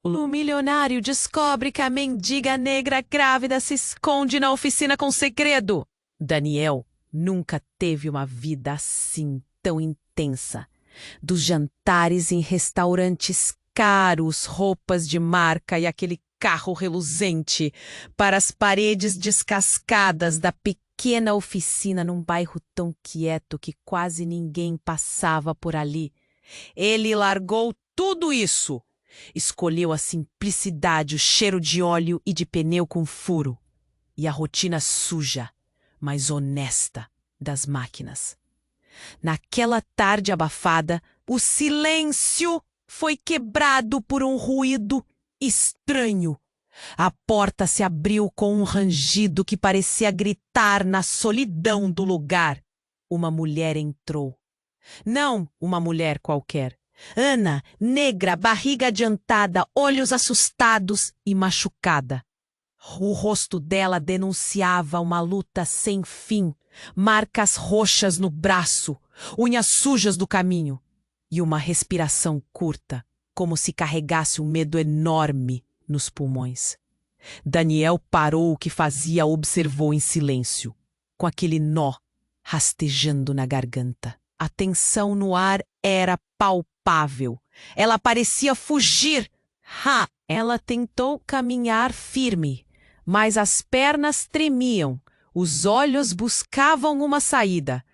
O milionário descobre que a mendiga negra grávida se esconde na oficina com segredo. Daniel nunca teve uma vida assim tão intensa. Dos jantares em restaurantes caros, roupas de marca e aquele carro reluzente, para as paredes descascadas da pequena oficina num bairro tão quieto que quase ninguém passava por ali. Ele largou tudo isso. Escolheu a simplicidade, o cheiro de óleo e de pneu com furo, e a rotina suja, mas honesta, das máquinas. Naquela tarde abafada, o silêncio foi quebrado por um ruído estranho. A porta se abriu com um rangido que parecia gritar na solidão do lugar. Uma mulher entrou. Não uma mulher qualquer. Ana, negra, barriga adiantada, olhos assustados e machucada. O rosto dela denunciava uma luta sem fim, marcas roxas no braço, unhas sujas do caminho e uma respiração curta, como se carregasse um medo enorme nos pulmões. Daniel parou o que fazia, observou em silêncio, com aquele nó rastejando na garganta. A tensão no ar era palpável. Ela parecia fugir. Ela tentou caminhar firme, mas as pernas tremiam. Os olhos buscavam uma saída.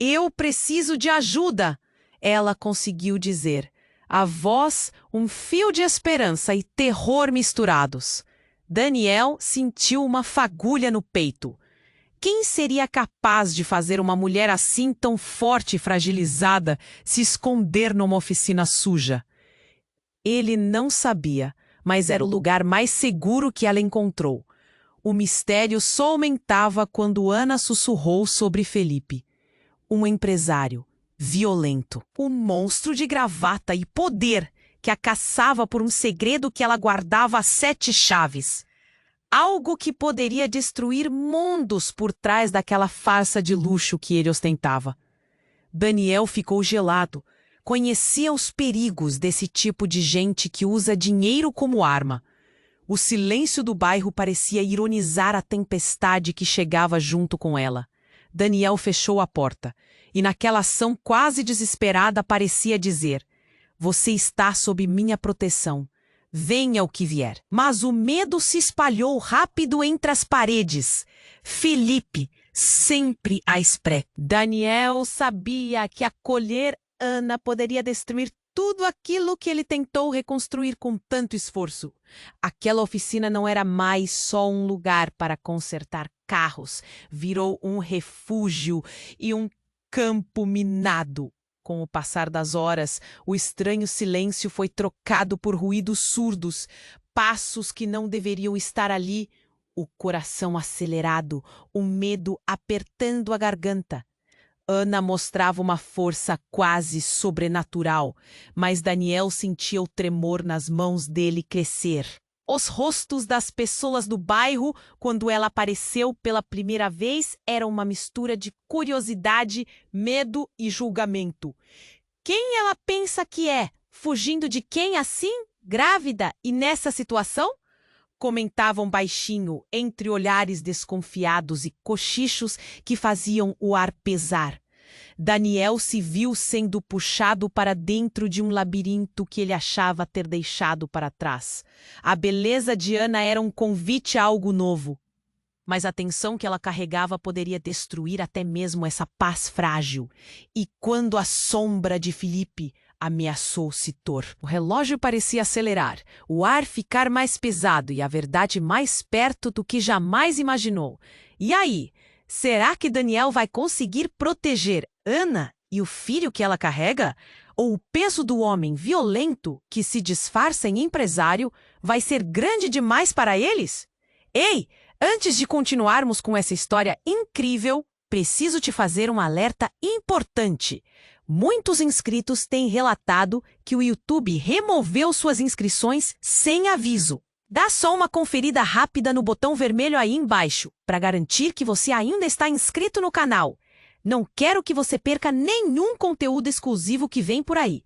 Eu preciso de ajuda, ela conseguiu dizer. A voz, um fio de esperança e terror misturados. Daniel sentiu uma fagulha no peito. Quem seria capaz de fazer uma mulher assim tão forte e fragilizada se esconder numa oficina suja? Ele não sabia, mas era o lugar mais seguro que ela encontrou. O mistério só aumentava quando Ana sussurrou sobre Felipe. Um empresário, violento, um monstro de gravata e poder que a caçava por um segredo que ela guardava a 7 chaves. Algo que poderia destruir mundos por trás daquela farsa de luxo que ele ostentava. Daniel ficou gelado. Conhecia os perigos desse tipo de gente que usa dinheiro como arma. O silêncio do bairro parecia ironizar a tempestade que chegava junto com ela. Daniel fechou a porta, e naquela ação quase desesperada parecia dizer: "Você está sob minha proteção. Venha o que vier." Mas o medo se espalhou rápido entre as paredes. Felipe, sempre à espreita. Daniel sabia que acolher Ana poderia destruir tudo aquilo que ele tentou reconstruir com tanto esforço. Aquela oficina não era mais só um lugar para consertar carros. Virou um refúgio e um campo minado. Com o passar das horas, o estranho silêncio foi trocado por ruídos surdos, passos que não deveriam estar ali, o coração acelerado, o medo apertando a garganta. Ana mostrava uma força quase sobrenatural, mas Daniel sentia o tremor nas mãos dele crescer. Os rostos das pessoas do bairro, quando ela apareceu pela primeira vez, eram uma mistura de curiosidade, medo e julgamento. Quem ela pensa que é? Fugindo de quem assim? Grávida e nessa situação? Comentavam baixinho, entre olhares desconfiados e cochichos que faziam o ar pesar. Daniel se viu sendo puxado para dentro de um labirinto que ele achava ter deixado para trás. A beleza de Ana era um convite a algo novo, mas a tensão que ela carregava poderia destruir até mesmo essa paz frágil. E quando a sombra de Felipe ameaçou Citor, o relógio parecia acelerar, o ar ficar mais pesado e a verdade mais perto do que jamais imaginou. E aí? Será que Daniel vai conseguir proteger Ana e o filho que ela carrega? Ou o peso do homem violento que se disfarça em empresário vai ser grande demais para eles? Ei, antes de continuarmos com essa história incrível, preciso te fazer um alerta importante. Muitos inscritos têm relatado que o YouTube removeu suas inscrições sem aviso. Dá só uma conferida rápida no botão vermelho aí embaixo, para garantir que você ainda está inscrito no canal. Não quero que você perca nenhum conteúdo exclusivo que vem por aí.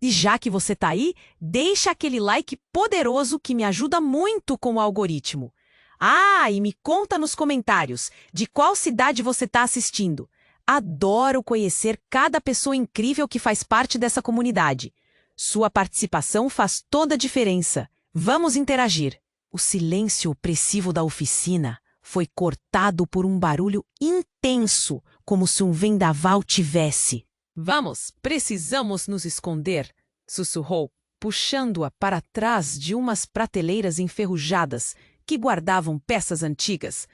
E já que você tá aí, deixa aquele like poderoso que me ajuda muito com o algoritmo. Ah, e me conta nos comentários de qual cidade você tá assistindo. Adoro conhecer cada pessoa incrível que faz parte dessa comunidade. Sua participação faz toda a diferença. Vamos interagir. O silêncio opressivo da oficina foi cortado por um barulho intenso, como se um vendaval tivesse. Vamos, precisamos nos esconder, sussurrou, puxando-a para trás de umas prateleiras enferrujadas que guardavam peças antigas.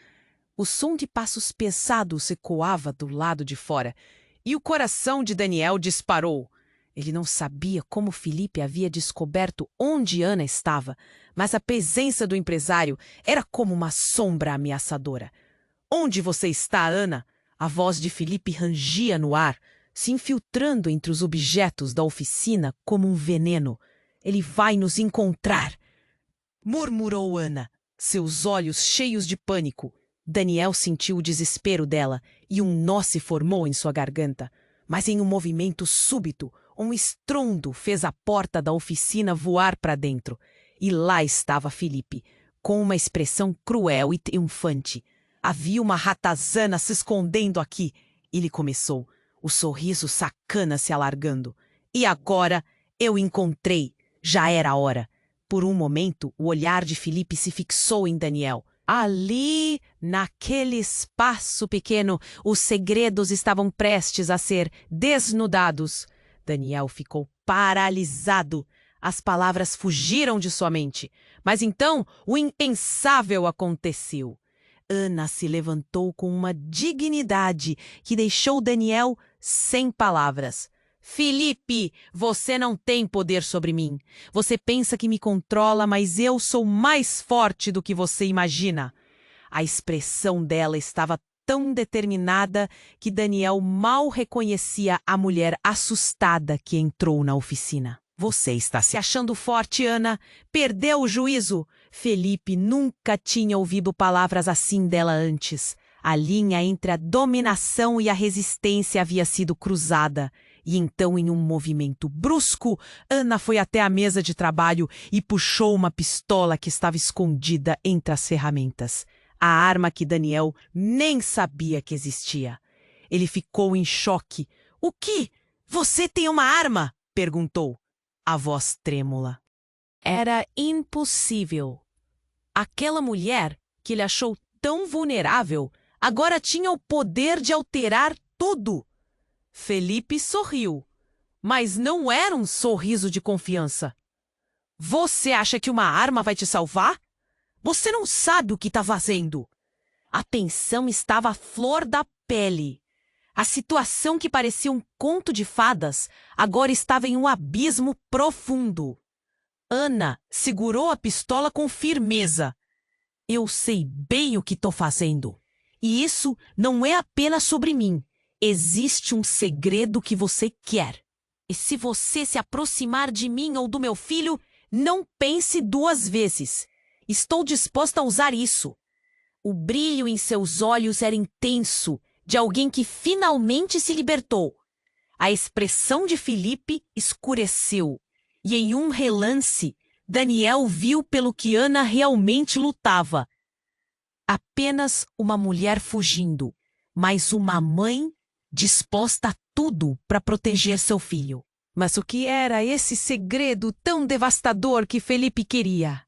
O som de passos pesados ecoava do lado de fora, e o coração de Daniel disparou. Ele não sabia como Felipe havia descoberto onde Ana estava, mas a presença do empresário era como uma sombra ameaçadora. Onde você está, Ana? A voz de Felipe rangia no ar, se infiltrando entre os objetos da oficina como um veneno. Ele vai nos encontrar! Murmurou Ana, seus olhos cheios de pânico. Daniel sentiu o desespero dela e um nó se formou em sua garganta. Mas em um movimento súbito, um estrondo fez a porta da oficina voar para dentro. E lá estava Felipe, com uma expressão cruel e triunfante. Havia uma ratazana se escondendo aqui. Ele começou, o sorriso sacana se alargando. E agora eu encontrei. Já era a hora. Por um momento, o olhar de Felipe se fixou em Daniel. Ali, naquele espaço pequeno, os segredos estavam prestes a ser desnudados. Daniel ficou paralisado. As palavras fugiram de sua mente. Mas então, o impensável aconteceu. Ana se levantou com uma dignidade que deixou Daniel sem palavras. Felipe, você não tem poder sobre mim. Você pensa que me controla, mas eu sou mais forte do que você imagina. A expressão dela estava tão determinada que Daniel mal reconhecia a mulher assustada que entrou na oficina. Você está se achando forte, Ana? Perdeu o juízo? Felipe nunca tinha ouvido palavras assim dela antes. A linha entre a dominação e a resistência havia sido cruzada. E então, em um movimento brusco, Ana foi até a mesa de trabalho e puxou uma pistola que estava escondida entre as ferramentas. A arma que Daniel nem sabia que existia. Ele ficou em choque. — O quê? Você tem uma arma? Perguntou, a voz trêmula. Era impossível. Aquela mulher, que ele achou tão vulnerável, agora tinha o poder de alterar tudo. Felipe sorriu, mas não era um sorriso de confiança. Você acha que uma arma vai te salvar? Você não sabe o que está fazendo. A tensão estava à flor da pele. A situação que parecia um conto de fadas agora estava em um abismo profundo. Ana segurou a pistola com firmeza. Eu sei bem o que estou fazendo. E isso não é apenas sobre mim. Existe um segredo que você quer. E se você se aproximar de mim ou do meu filho, não pense duas vezes. Estou disposta a usar isso. O brilho em seus olhos era intenso, de alguém que finalmente se libertou. A expressão de Felipe escureceu, e em um relance, Daniel viu pelo que Ana realmente lutava. Apenas uma mulher fugindo, mas uma mãe disposta a tudo para proteger seu filho. Mas o que era esse segredo tão devastador que Felipe queria?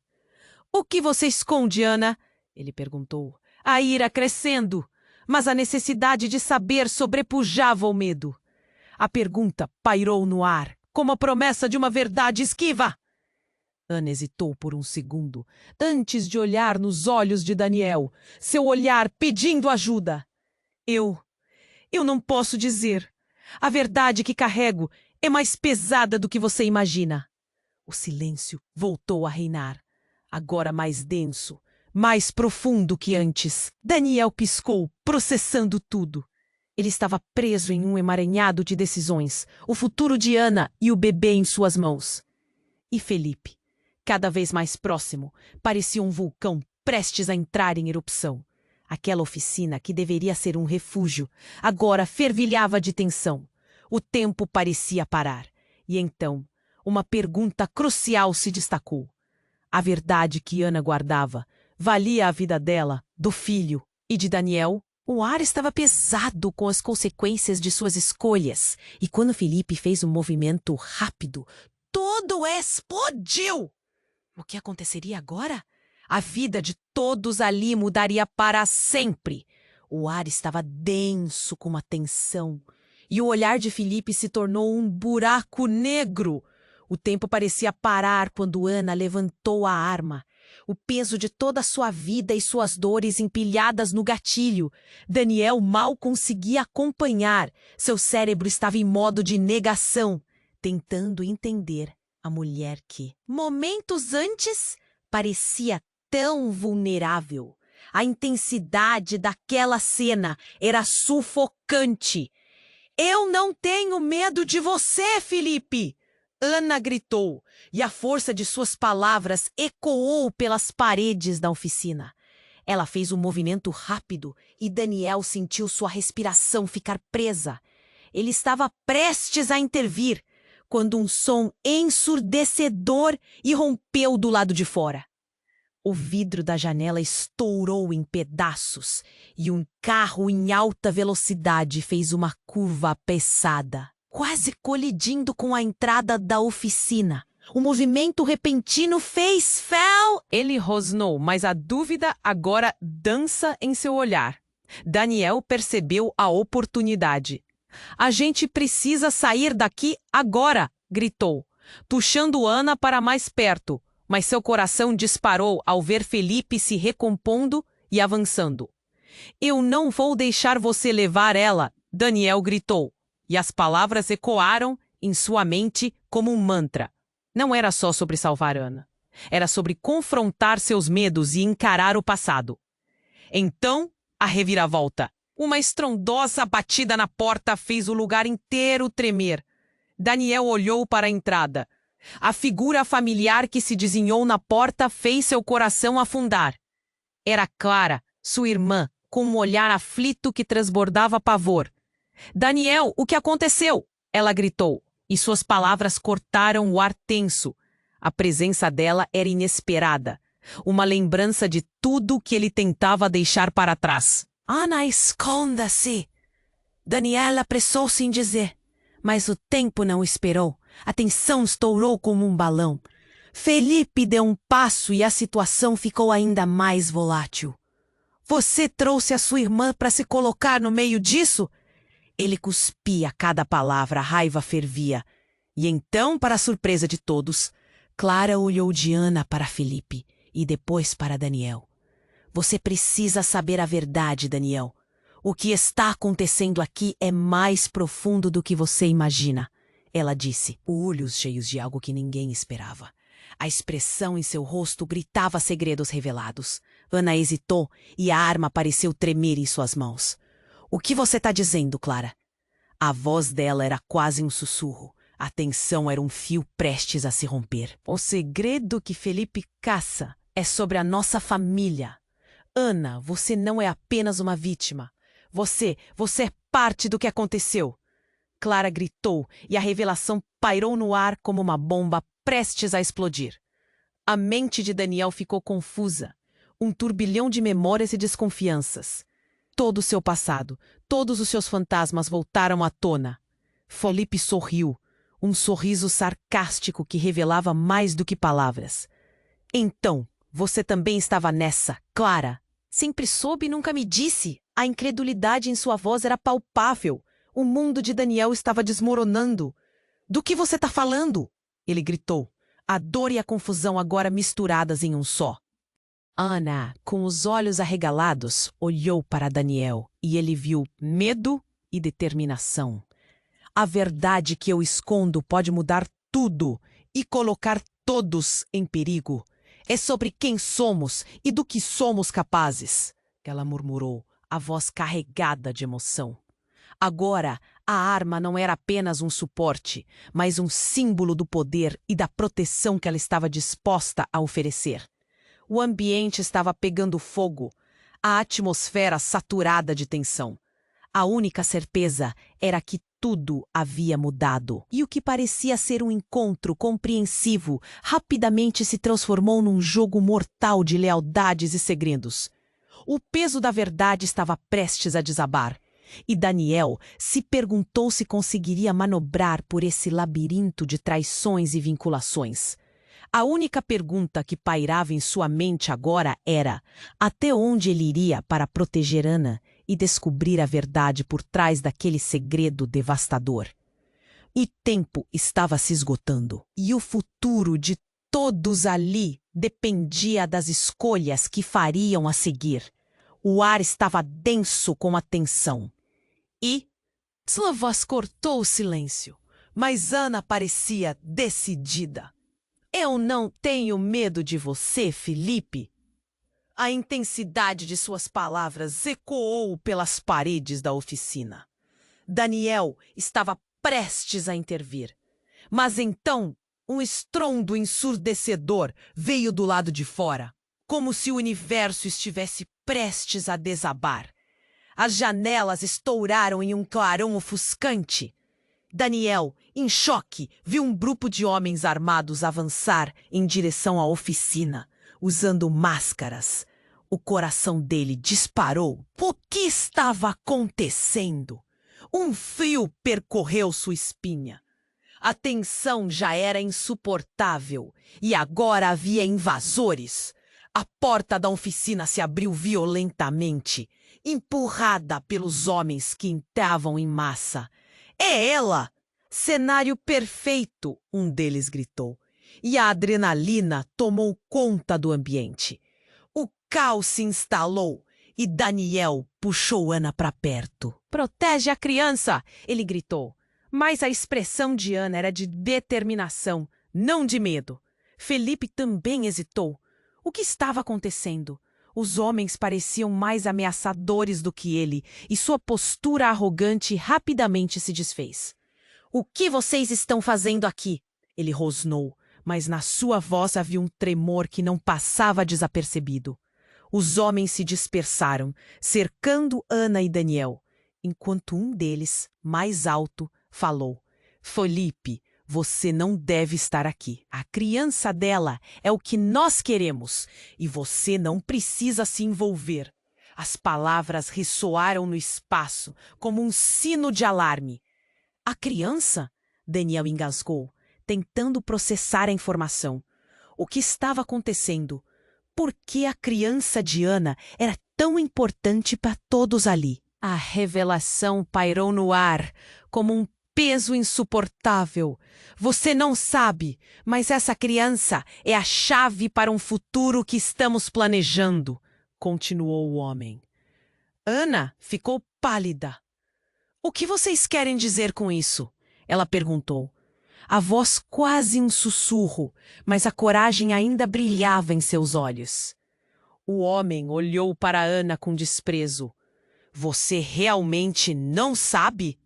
O que você esconde, Ana? Ele perguntou, a ira crescendo, mas a necessidade de saber sobrepujava o medo. A pergunta pairou no ar, como a promessa de uma verdade esquiva. Ana hesitou por um segundo, antes de olhar nos olhos de Daniel, seu olhar pedindo ajuda. Eu não posso dizer. A verdade que carrego é mais pesada do que você imagina. O silêncio voltou a reinar, agora mais denso, mais profundo que antes. Daniel piscou, processando tudo. Ele estava preso em um emaranhado de decisões, o futuro de Ana e o bebê em suas mãos. E Felipe, cada vez mais próximo, parecia um vulcão prestes a entrar em erupção. Aquela oficina, que deveria ser um refúgio, agora fervilhava de tensão. O tempo parecia parar. E então, uma pergunta crucial se destacou. A verdade que Ana guardava valia a vida dela, do filho e de Daniel. O ar estava pesado com as consequências de suas escolhas, e quando Felipe fez um movimento rápido, tudo explodiu! O que aconteceria agora? A vida de todos ali mudaria para sempre. O ar estava denso com uma tensão, e o olhar de Felipe se tornou um buraco negro. O tempo parecia parar quando Ana levantou a arma. O peso de toda a sua vida e suas dores empilhadas no gatilho. Daniel mal conseguia acompanhar. Seu cérebro estava em modo de negação, tentando entender a mulher que, momentos antes, parecia tão vulnerável. A intensidade daquela cena era sufocante. "Eu não tenho medo de você, Felipe!" Ana gritou, e a força de suas palavras ecoou pelas paredes da oficina. Ela fez um movimento rápido e Daniel sentiu sua respiração ficar presa. Ele estava prestes a intervir, quando um som ensurdecedor irrompeu do lado de fora. O vidro da janela estourou em pedaços e um carro em alta velocidade fez uma curva pesada, quase colidindo com a entrada da oficina. O movimento repentino fez Fel. Ele rosnou, mas a dúvida agora dança em seu olhar. Daniel percebeu a oportunidade. "A gente precisa sair daqui agora!" gritou, puxando Ana para mais perto, mas seu coração disparou ao ver Felipe se recompondo e avançando. "Eu não vou deixar você levar ela!" Daniel gritou, e as palavras ecoaram em sua mente como um mantra. Não era só sobre salvar Ana. Era sobre confrontar seus medos e encarar o passado. Então, a reviravolta. Uma estrondosa batida na porta fez o lugar inteiro tremer. Daniel olhou para a entrada. A figura familiar que se desenhou na porta fez seu coração afundar. Era Clara, sua irmã, com um olhar aflito que transbordava pavor. "Daniel, o que aconteceu?" ela gritou, e suas palavras cortaram o ar tenso. A presença dela era inesperada, uma lembrança de tudo que ele tentava deixar para trás. "Ana, esconda-se!" Daniel apressou-se em dizer, mas o tempo não esperou. A tensão estourou como um balão. Felipe deu um passo e a situação ficou ainda mais volátil. "Você trouxe a sua irmã para se colocar no meio disso?" Ele cuspia cada palavra, a raiva fervia. E então, para a surpresa de todos, Clara olhou de Ana para Felipe e depois para Daniel. "Você precisa saber a verdade, Daniel. O que está acontecendo aqui é mais profundo do que você imagina," ela disse, olhos cheios de algo que ninguém esperava. A expressão em seu rosto gritava segredos revelados. Ana hesitou e a arma pareceu tremer em suas mãos. "O que você está dizendo, Clara?" A voz dela era quase um sussurro. A tensão era um fio prestes a se romper. "O segredo que Felipe caça é sobre a nossa família. Ana, você não é apenas uma vítima. Você é parte do que aconteceu." Clara gritou e a revelação pairou no ar como uma bomba prestes a explodir. A mente de Daniel ficou confusa. Um turbilhão de memórias e desconfianças. Todo o seu passado, todos os seus fantasmas voltaram à tona. Felipe sorriu, um sorriso sarcástico que revelava mais do que palavras. "Então, você também estava nessa, Clara?" "Sempre soube e nunca me disse." A incredulidade em sua voz era palpável. O mundo de Daniel estava desmoronando. "Do que você está falando?" ele gritou, a dor e a confusão agora misturadas em um só. Ana, com os olhos arregalados, olhou para Daniel e ele viu medo e determinação. "A verdade que eu escondo pode mudar tudo e colocar todos em perigo. É sobre quem somos e do que somos capazes," ela murmurou, a voz carregada de emoção. Agora, a arma não era apenas um suporte, mas um símbolo do poder e da proteção que ela estava disposta a oferecer. O ambiente estava pegando fogo, a atmosfera saturada de tensão. A única certeza era que tudo havia mudado. E o que parecia ser um encontro compreensivo rapidamente se transformou num jogo mortal de lealdades e segredos. O peso da verdade estava prestes a desabar. E Daniel se perguntou se conseguiria manobrar por esse labirinto de traições e vinculações. A única pergunta que pairava em sua mente agora era até onde ele iria para proteger Ana e descobrir a verdade por trás daquele segredo devastador. O tempo estava se esgotando e o futuro de todos ali dependia das escolhas que fariam a seguir. O ar estava denso com a tensão. E sua voz cortou o silêncio, mas Ana parecia decidida. Eu não tenho medo de você, Felipe. A intensidade de suas palavras ecoou pelas paredes da oficina. Daniel estava prestes a intervir. Mas então, um estrondo ensurdecedor veio do lado de fora, como se o universo estivesse prestes a desabar. As janelas estouraram em um clarão ofuscante. Daniel, em choque, viu um grupo de homens armados avançar em direção à oficina, usando máscaras. O coração dele disparou. O que estava acontecendo? Um frio percorreu sua espinha. A tensão já era insuportável e agora havia invasores. A porta da oficina se abriu violentamente, empurrada pelos homens que entravam em massa. É ela! Cenário perfeito, um deles gritou. E a adrenalina tomou conta do ambiente. O caos se instalou e Daniel puxou Ana para perto. Protege a criança! Ele gritou. Mas a expressão de Ana era de determinação, não de medo. Felipe também hesitou. O que estava acontecendo? Os homens pareciam mais ameaçadores do que ele, e sua postura arrogante rapidamente se desfez. O que vocês estão fazendo aqui? Ele rosnou, mas na sua voz havia um tremor que não passava desapercebido. Os homens se dispersaram, cercando Ana e Daniel, enquanto um deles, mais alto, falou: Felipe, você não deve estar aqui. A criança dela é o que nós queremos e você não precisa se envolver. As palavras ressoaram no espaço como um sino de alarme. A criança? Daniel engasgou, tentando processar a informação. O que estava acontecendo? Por que a criança de Ana era tão importante para todos ali? A revelação pairou no ar como um peso insuportável. Você não sabe, mas essa criança é a chave para um futuro que estamos planejando, continuou o homem. Ana ficou pálida. O que vocês querem dizer com isso? Ela perguntou. A voz quase um sussurro, mas a coragem ainda brilhava em seus olhos. O homem olhou para Ana com desprezo. Você realmente não sabe?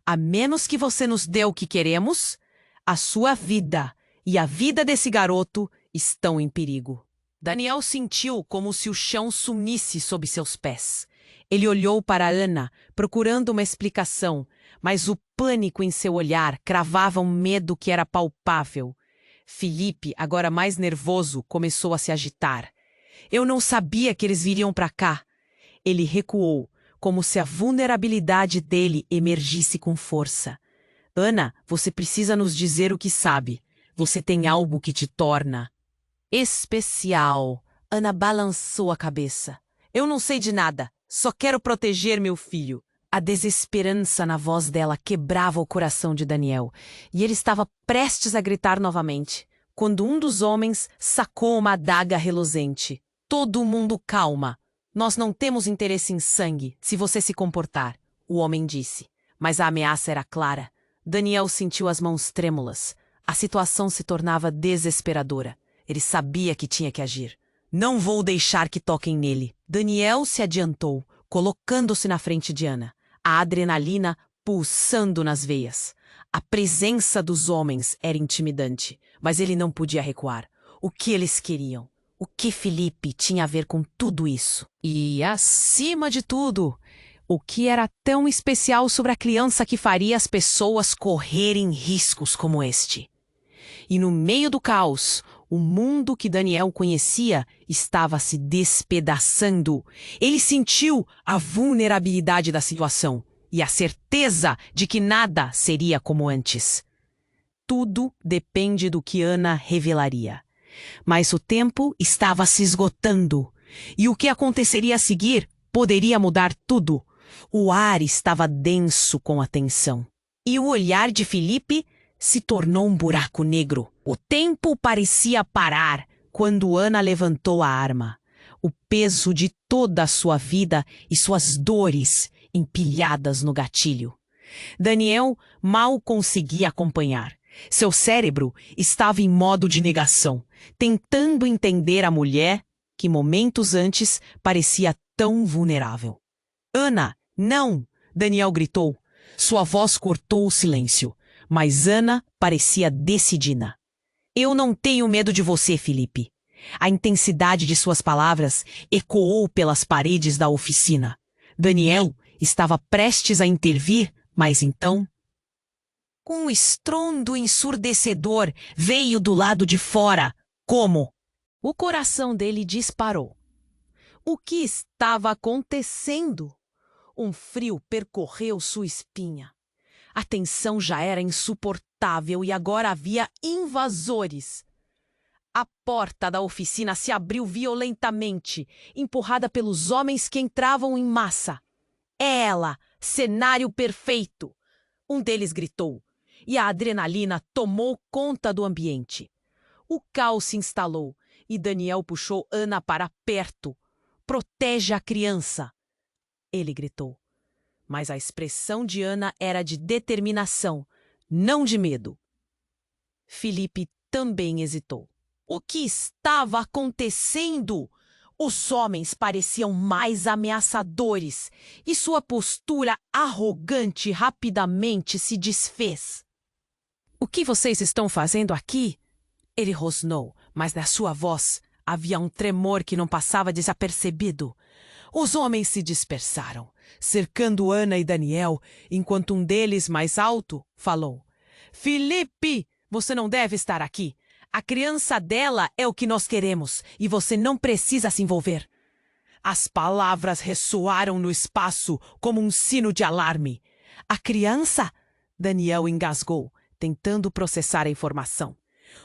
A menos que você nos dê o que queremos, a sua vida e a vida desse garoto estão em perigo. Daniel sentiu como se o chão sumisse sob seus pés. Ele olhou para Ana, procurando uma explicação, mas o pânico em seu olhar cravava um medo que era palpável. Felipe, agora mais nervoso, começou a se agitar. Eu não sabia que eles viriam para cá. Ele recuou, como se a vulnerabilidade dele emergisse com força. Ana, você precisa nos dizer o que sabe. Você tem algo que te torna especial. Ana balançou a cabeça. Eu não sei de nada. Só quero proteger meu filho. A desesperança na voz dela quebrava o coração de Daniel, e ele estava prestes a gritar novamente, quando um dos homens sacou uma adaga reluzente. Todo mundo calma. Nós não temos interesse em sangue, se você se comportar, o homem disse. Mas a ameaça era clara. Daniel sentiu as mãos trêmulas. A situação se tornava desesperadora. Ele sabia que tinha que agir. Não vou deixar que toquem nele. Daniel se adiantou, colocando-se na frente de Ana, a adrenalina pulsando nas veias. A presença dos homens era intimidante, mas ele não podia recuar. O que eles queriam? O que Felipe tinha a ver com tudo isso? E, acima de tudo, O que era tão especial sobre a criança que faria as pessoas correrem riscos como este? E no meio do caos, o mundo que Daniel conhecia estava se despedaçando. Ele sentiu a vulnerabilidade da situação e a certeza de que nada seria como antes. Tudo depende do que Ana revelaria. Mas o tempo estava se esgotando, e o que aconteceria a seguir poderia mudar tudo. O ar estava denso com a tensão, e o olhar de Felipe se tornou um buraco negro. O tempo parecia parar quando Ana levantou a arma. O peso de toda a sua vida e suas dores empilhadas no gatilho. Daniel mal conseguia acompanhar. Seu cérebro estava em modo de negação, tentando entender a mulher que momentos antes parecia tão vulnerável. Ana, não! Daniel gritou. Sua voz cortou o silêncio, mas Ana parecia decidida. Eu não tenho medo de você, Felipe. A intensidade de suas palavras ecoou pelas paredes da oficina. Daniel estava prestes a intervir, mas então... Um estrondo ensurdecedor veio do lado de fora. Como? O coração dele disparou. O que estava acontecendo? Um frio percorreu sua espinha. A tensão já era insuportável e agora havia invasores. A porta da oficina se abriu violentamente, empurrada pelos homens que entravam em massa. É ela! Cenário perfeito! Um deles gritou, e a adrenalina tomou conta do ambiente. O caos se instalou e Daniel puxou Ana para perto. Protege a criança! Ele gritou. Mas a expressão de Ana era de determinação, não de medo. Felipe também hesitou. O que estava acontecendo? Os homens pareciam mais ameaçadores e sua postura arrogante rapidamente se desfez. O que vocês estão fazendo aqui? Ele rosnou, mas na sua voz havia um tremor que não passava desapercebido. Os homens se dispersaram, cercando Ana e Daniel, enquanto um deles, mais alto, falou: Felipe, você não deve estar aqui. A criança dela é o que nós queremos e você não precisa se envolver. As palavras ressoaram no espaço como um sino de alarme. A criança? Daniel engasgou, tentando processar a informação.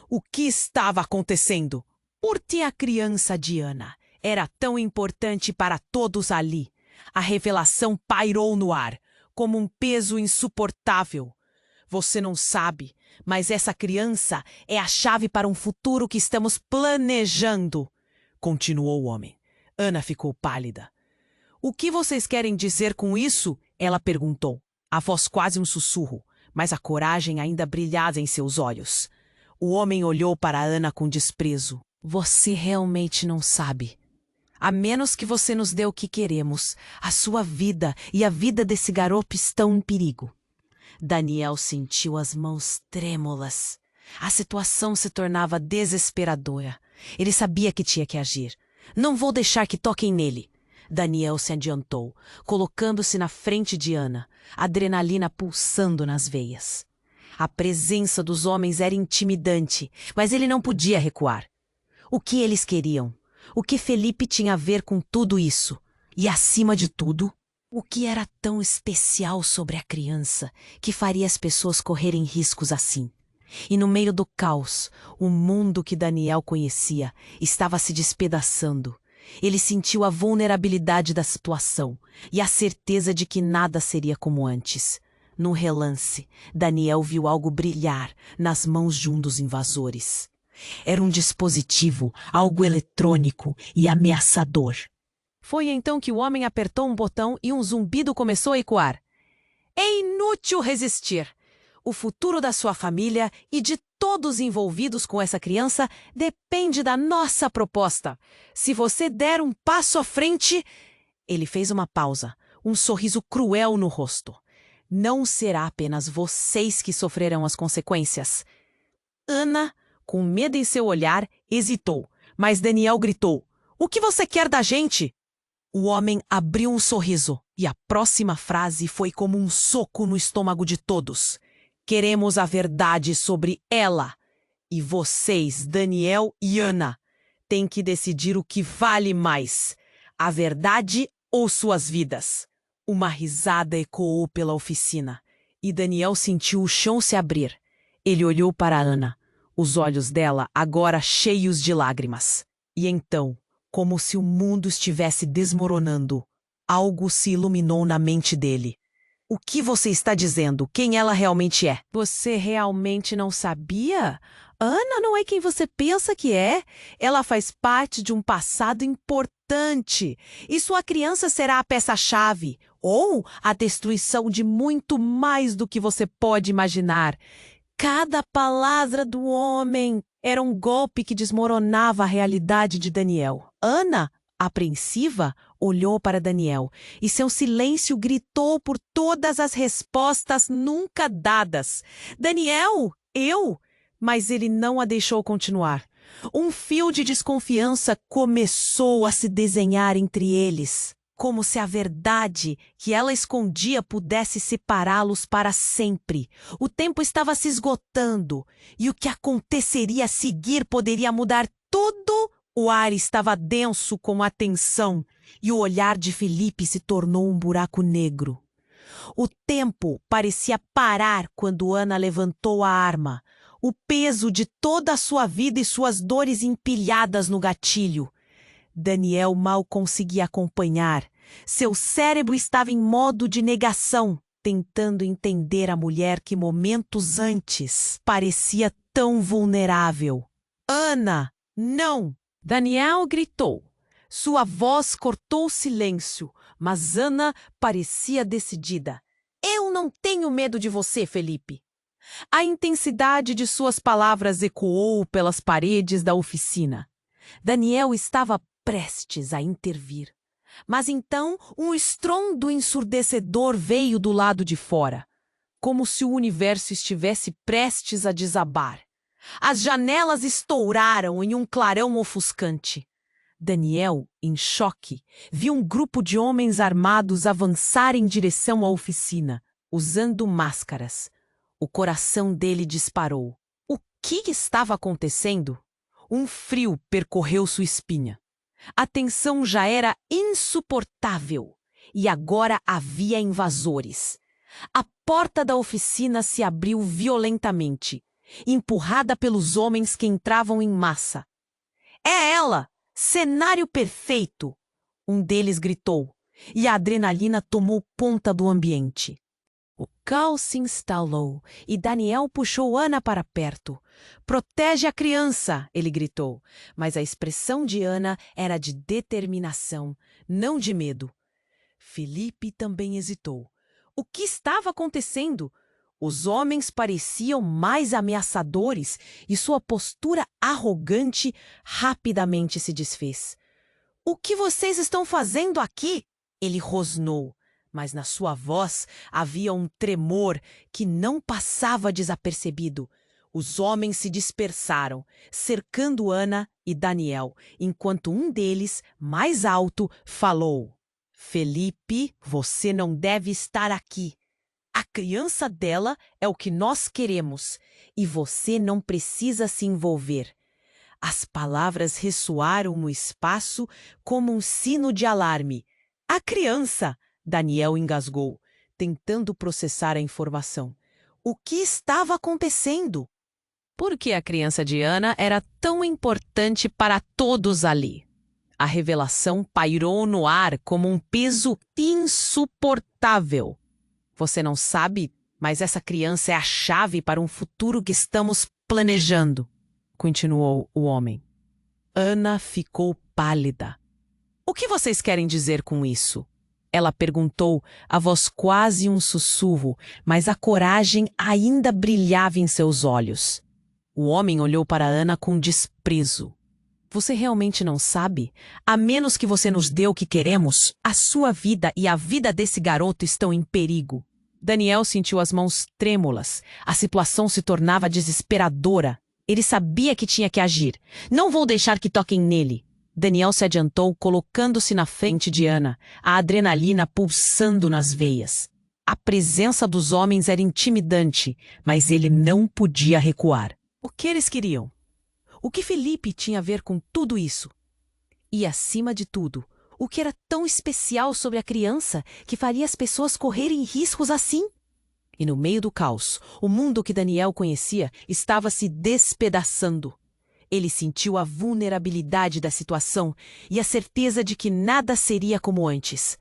O que estava acontecendo? Por que a criança de Ana era tão importante para todos ali? A revelação pairou no ar, como um peso insuportável. Você não sabe, mas essa criança é a chave para um futuro que estamos planejando, continuou o homem. Ana ficou pálida. O que vocês querem dizer com isso? Ela perguntou, a voz quase um sussurro, mas a coragem ainda brilhava em seus olhos. O homem olhou para Ana com desprezo. Você realmente não sabe. A menos que você nos dê o que queremos, a sua vida e a vida desse garoto estão em perigo. Daniel sentiu as mãos trêmulas. A situação se tornava desesperadora. Ele sabia que tinha que agir. Não vou deixar que toquem nele. Daniel se adiantou, colocando-se na frente de Ana, adrenalina pulsando nas veias. A presença dos homens era intimidante, mas ele não podia recuar. O que eles queriam? O que Felipe tinha a ver com tudo isso? E, acima de tudo, o que era tão especial sobre a criança que faria as pessoas correrem riscos assim? E no meio do caos, o mundo que Daniel conhecia estava se despedaçando. Ele sentiu a vulnerabilidade da situação e a certeza de que nada seria como antes. Num relance, Daniel viu algo brilhar nas mãos de um dos invasores. Era um dispositivo, algo eletrônico e ameaçador. Foi então que o homem apertou um botão e um zumbido começou a ecoar. É inútil resistir. O futuro da sua família e de todos envolvidos com essa criança depende da nossa proposta. Se você der um passo à frente... Ele fez uma pausa, um sorriso cruel no rosto. Não será apenas vocês que sofrerão as consequências. Ana, com medo em seu olhar, hesitou, mas Daniel gritou: O que você quer da gente? O homem abriu um sorriso. E a próxima frase foi como um soco no estômago de todos. Queremos a verdade sobre ela. E vocês, Daniel e Ana, têm que decidir o que vale mais: a verdade ou suas vidas. Uma risada ecoou pela oficina, e Daniel sentiu o chão se abrir. Ele olhou para Ana, os olhos dela agora cheios de lágrimas. E então, como se o mundo estivesse desmoronando, algo se iluminou na mente dele. O que você está dizendo? Quem ela realmente é? Você realmente não sabia? Ana não é quem você pensa que é. Ela faz parte de um passado importante. E sua criança será a peça-chave, ou a destruição de muito mais do que você pode imaginar. Cada palavra do homem era um golpe que desmoronava a realidade de Daniel. Ana, apreensiva, olhou para Daniel, e seu silêncio gritou por todas as respostas nunca dadas. Daniel, eu? Mas ele não a deixou continuar. Um fio de desconfiança começou a se desenhar entre eles, como se a verdade que ela escondia pudesse separá-los para sempre. O tempo estava se esgotando, e o que aconteceria a seguir poderia mudar tudo. O ar estava denso com a tensão, e o olhar de Felipe se tornou um buraco negro. O tempo parecia parar quando Ana levantou a arma, o peso de toda a sua vida e suas dores empilhadas no gatilho. Daniel mal conseguia acompanhar. Seu cérebro estava em modo de negação, tentando entender a mulher que momentos antes parecia tão vulnerável. Ana, não! Daniel gritou. Sua voz cortou o silêncio, mas Ana parecia decidida. Eu não tenho medo de você, Felipe. A intensidade de suas palavras ecoou pelas paredes da oficina. Daniel estava prestes a intervir. Mas então um estrondo ensurdecedor veio do lado de fora, como se o universo estivesse prestes a desabar. As janelas estouraram em um clarão ofuscante. Daniel, em choque, viu um grupo de homens armados avançar em direção à oficina, usando máscaras. O coração dele disparou. O que estava acontecendo? Um frio percorreu sua espinha. A tensão já era insuportável, e agora havia invasores. A porta da oficina se abriu violentamente, empurrada pelos homens que entravam em massa. É ela! Cenário perfeito! Um deles gritou, e a adrenalina tomou conta do ambiente. O caos se instalou e Daniel puxou Ana para perto. Protege a criança, ele gritou, mas a expressão de Ana era de determinação, não de medo. Felipe também hesitou. O que estava acontecendo? Os homens pareciam mais ameaçadores e sua postura arrogante rapidamente se desfez. O que vocês estão fazendo aqui? Ele rosnou, mas na sua voz havia um tremor que não passava desapercebido. Os homens se dispersaram, cercando Ana e Daniel, enquanto um deles, mais alto, falou: Felipe, você não deve estar aqui. A criança dela é o que nós queremos, e você não precisa se envolver. As palavras ressoaram no espaço como um sino de alarme. A criança! Daniel engasgou, tentando processar a informação. O que estava acontecendo? Por que a criança de Ana era tão importante para todos ali? A revelação pairou no ar como um peso insuportável. Você não sabe, mas essa criança é a chave para um futuro que estamos planejando, continuou o homem. Ana ficou pálida. O que vocês querem dizer com isso? Ela perguntou, a voz quase um sussurro, mas a coragem ainda brilhava em seus olhos. O homem olhou para Ana com desprezo. Você realmente não sabe? A menos que você nos dê o que queremos, a sua vida e a vida desse garoto estão em perigo. Daniel sentiu as mãos trêmulas. A situação se tornava desesperadora. Ele sabia que tinha que agir. Não vou deixar que toquem nele. Daniel se adiantou, colocando-se na frente de Ana, a adrenalina pulsando nas veias. A presença dos homens era intimidante, mas ele não podia recuar. O que eles queriam? O que Felipe tinha a ver com tudo isso? E, acima de tudo, o que era tão especial sobre a criança que faria as pessoas correrem riscos assim? E no meio do caos, o mundo que Daniel conhecia estava se despedaçando. Ele sentiu a vulnerabilidade da situação e a certeza de que nada seria como antes.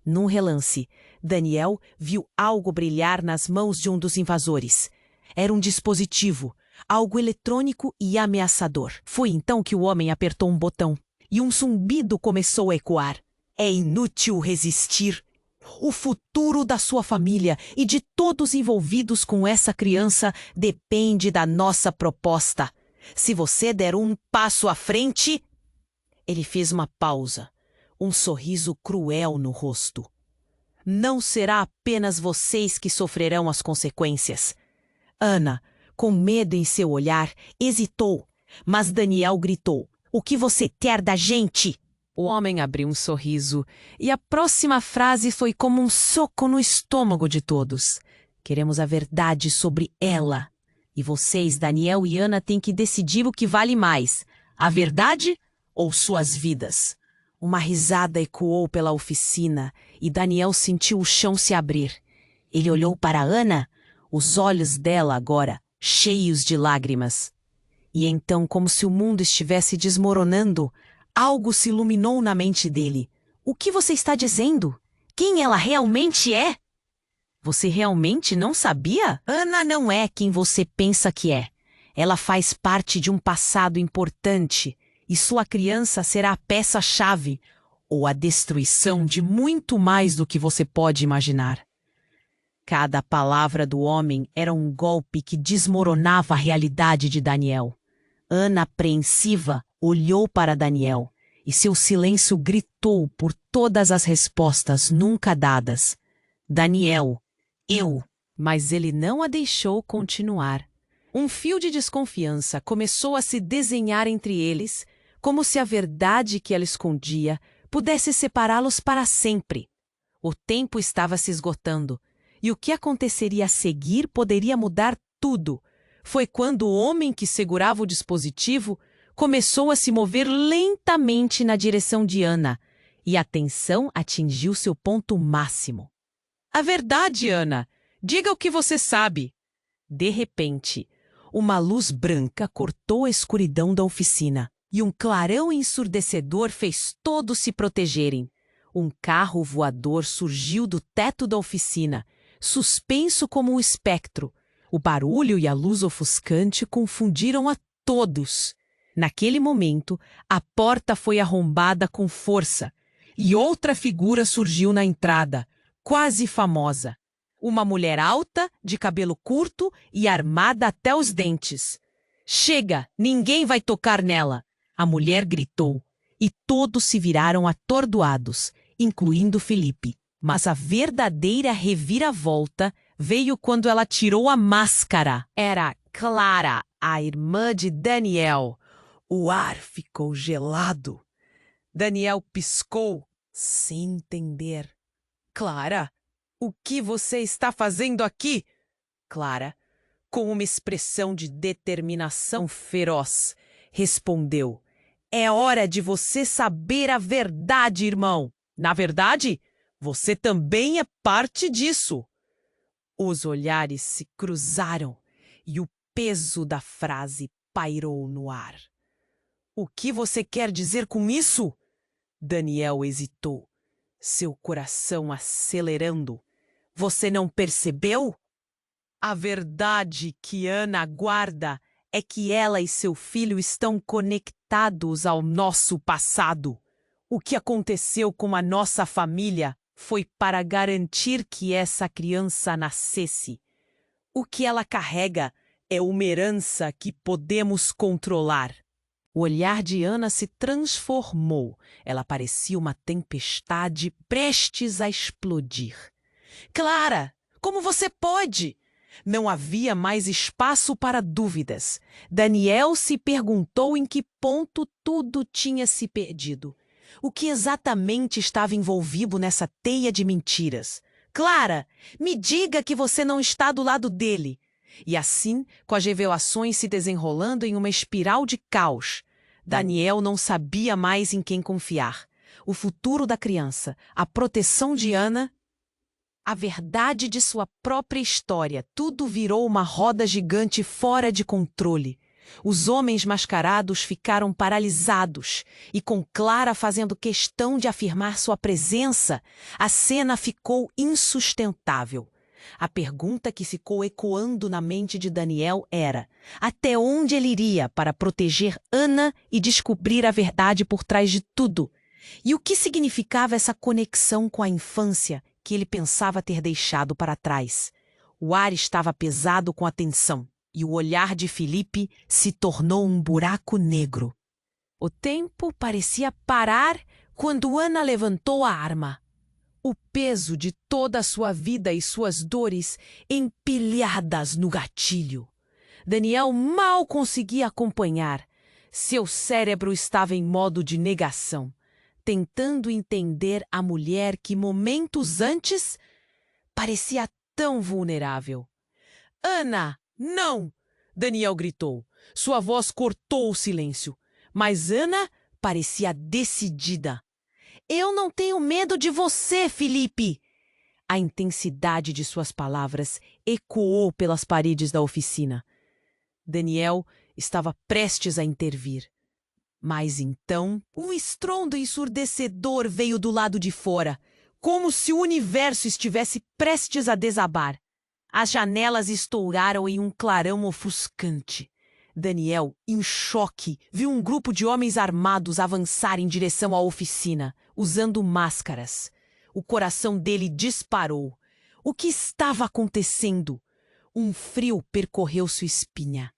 Num relance, Daniel viu algo brilhar nas mãos de um dos invasores. Era um dispositivo, algo eletrônico e ameaçador. Foi então que o homem apertou um botão e um zumbido começou a ecoar. É inútil resistir. O futuro da sua família e de todos envolvidos com essa criança depende da nossa proposta. Se você der um passo à frente... Ele fez uma pausa, um sorriso cruel no rosto. Não será apenas vocês que sofrerão as consequências. Ana, com medo em seu olhar, hesitou, mas Daniel gritou: "O que você quer da gente?" O homem abriu um sorriso e a próxima frase foi como um soco no estômago de todos. "Queremos a verdade sobre ela. E vocês, Daniel e Ana, têm que decidir o que vale mais, a verdade ou suas vidas." Uma risada ecoou pela oficina e Daniel sentiu o chão se abrir. Ele olhou para Ana, os olhos dela agora cheios de lágrimas. E então, como se o mundo estivesse desmoronando, algo se iluminou na mente dele. "O que você está dizendo? Quem ela realmente é?" "Você realmente não sabia? Ana não é quem você pensa que é. Ela faz parte de um passado importante e sua criança será a peça-chave ou a destruição de muito mais do que você pode imaginar." Cada palavra do homem era um golpe que desmoronava a realidade de Daniel. Ana, apreensiva, olhou para Daniel e seu silêncio gritou por todas as respostas nunca dadas. "Daniel, eu..." Mas ele não a deixou continuar. Um fio de desconfiança começou a se desenhar entre eles, como se a verdade que ela escondia pudesse separá-los para sempre. O tempo estava se esgotando, e o que aconteceria a seguir poderia mudar tudo. Foi quando o homem que segurava o dispositivo começou a se mover lentamente na direção de Ana, e a tensão atingiu seu ponto máximo. "A verdade, Ana! Diga o que você sabe!" De repente, uma luz branca cortou a escuridão da oficina, e um clarão ensurdecedor fez todos se protegerem. Um carro voador surgiu do teto da oficina, suspenso como um espectro. O barulho e a luz ofuscante confundiram a todos. Naquele momento, a porta foi arrombada com força, e outra figura surgiu na entrada, quase famosa. Uma mulher alta, de cabelo curto e armada até os dentes. "Chega! Ninguém vai tocar nela!" A mulher gritou, e todos se viraram atordoados, incluindo Felipe. Mas a verdadeira reviravolta veio quando ela tirou a máscara. Era Clara, a irmã de Daniel. O ar ficou gelado. Daniel piscou, sem entender. "Clara, o que você está fazendo aqui?" Clara, com uma expressão de determinação feroz, respondeu: "É hora de você saber a verdade, irmão. Na verdade, você também é parte disso." Os olhares se cruzaram e o peso da frase pairou no ar. "O que você quer dizer com isso?" Daniel hesitou, seu coração acelerando. "Você não percebeu? A verdade que Ana guarda é que ela e seu filho estão conectados ao nosso passado. O que aconteceu com a nossa família foi para garantir que essa criança nascesse. O que ela carrega é uma herança que podemos controlar." O olhar de Ana se transformou. Ela parecia uma tempestade prestes a explodir. "Clara, como você pode? Não havia mais espaço para dúvidas. Daniel se perguntou em que ponto tudo tinha se perdido. O que exatamente estava envolvido nessa teia de mentiras? Clara, me diga que você não está do lado dele. E assim, com as revelações se desenrolando em uma espiral de caos, Daniel não sabia mais em quem confiar. O futuro da criança, a proteção de Ana, a verdade de sua própria história, tudo virou uma roda gigante fora de controle. Os homens mascarados ficaram paralisados e, com Clara fazendo questão de afirmar sua presença, a cena ficou insustentável. A pergunta que ficou ecoando na mente de Daniel era: até onde ele iria para proteger Ana e descobrir a verdade por trás de tudo? E o que significava essa conexão com a infância que ele pensava ter deixado para trás? O ar estava pesado com a tensão, e o olhar de Felipe se tornou um buraco negro. O tempo parecia parar quando Ana levantou a arma. O peso de toda a sua vida e suas dores empilhadas no gatilho. Daniel mal conseguia acompanhar. Seu cérebro estava em modo de negação, tentando entender a mulher que momentos antes parecia tão vulnerável. Ana, não! Daniel gritou. Sua voz cortou o silêncio, mas Ana parecia decidida. Eu não tenho medo de você, Felipe! A intensidade de suas palavras ecoou pelas paredes da oficina. Daniel estava prestes a intervir. Mas então, um estrondo ensurdecedor veio do lado de fora, como se o universo estivesse prestes a desabar. As janelas estouraram em um clarão ofuscante. Daniel, em choque, viu um grupo de homens armados avançar em direção à oficina, usando máscaras. O coração dele disparou. O que estava acontecendo? Um frio percorreu sua espinha.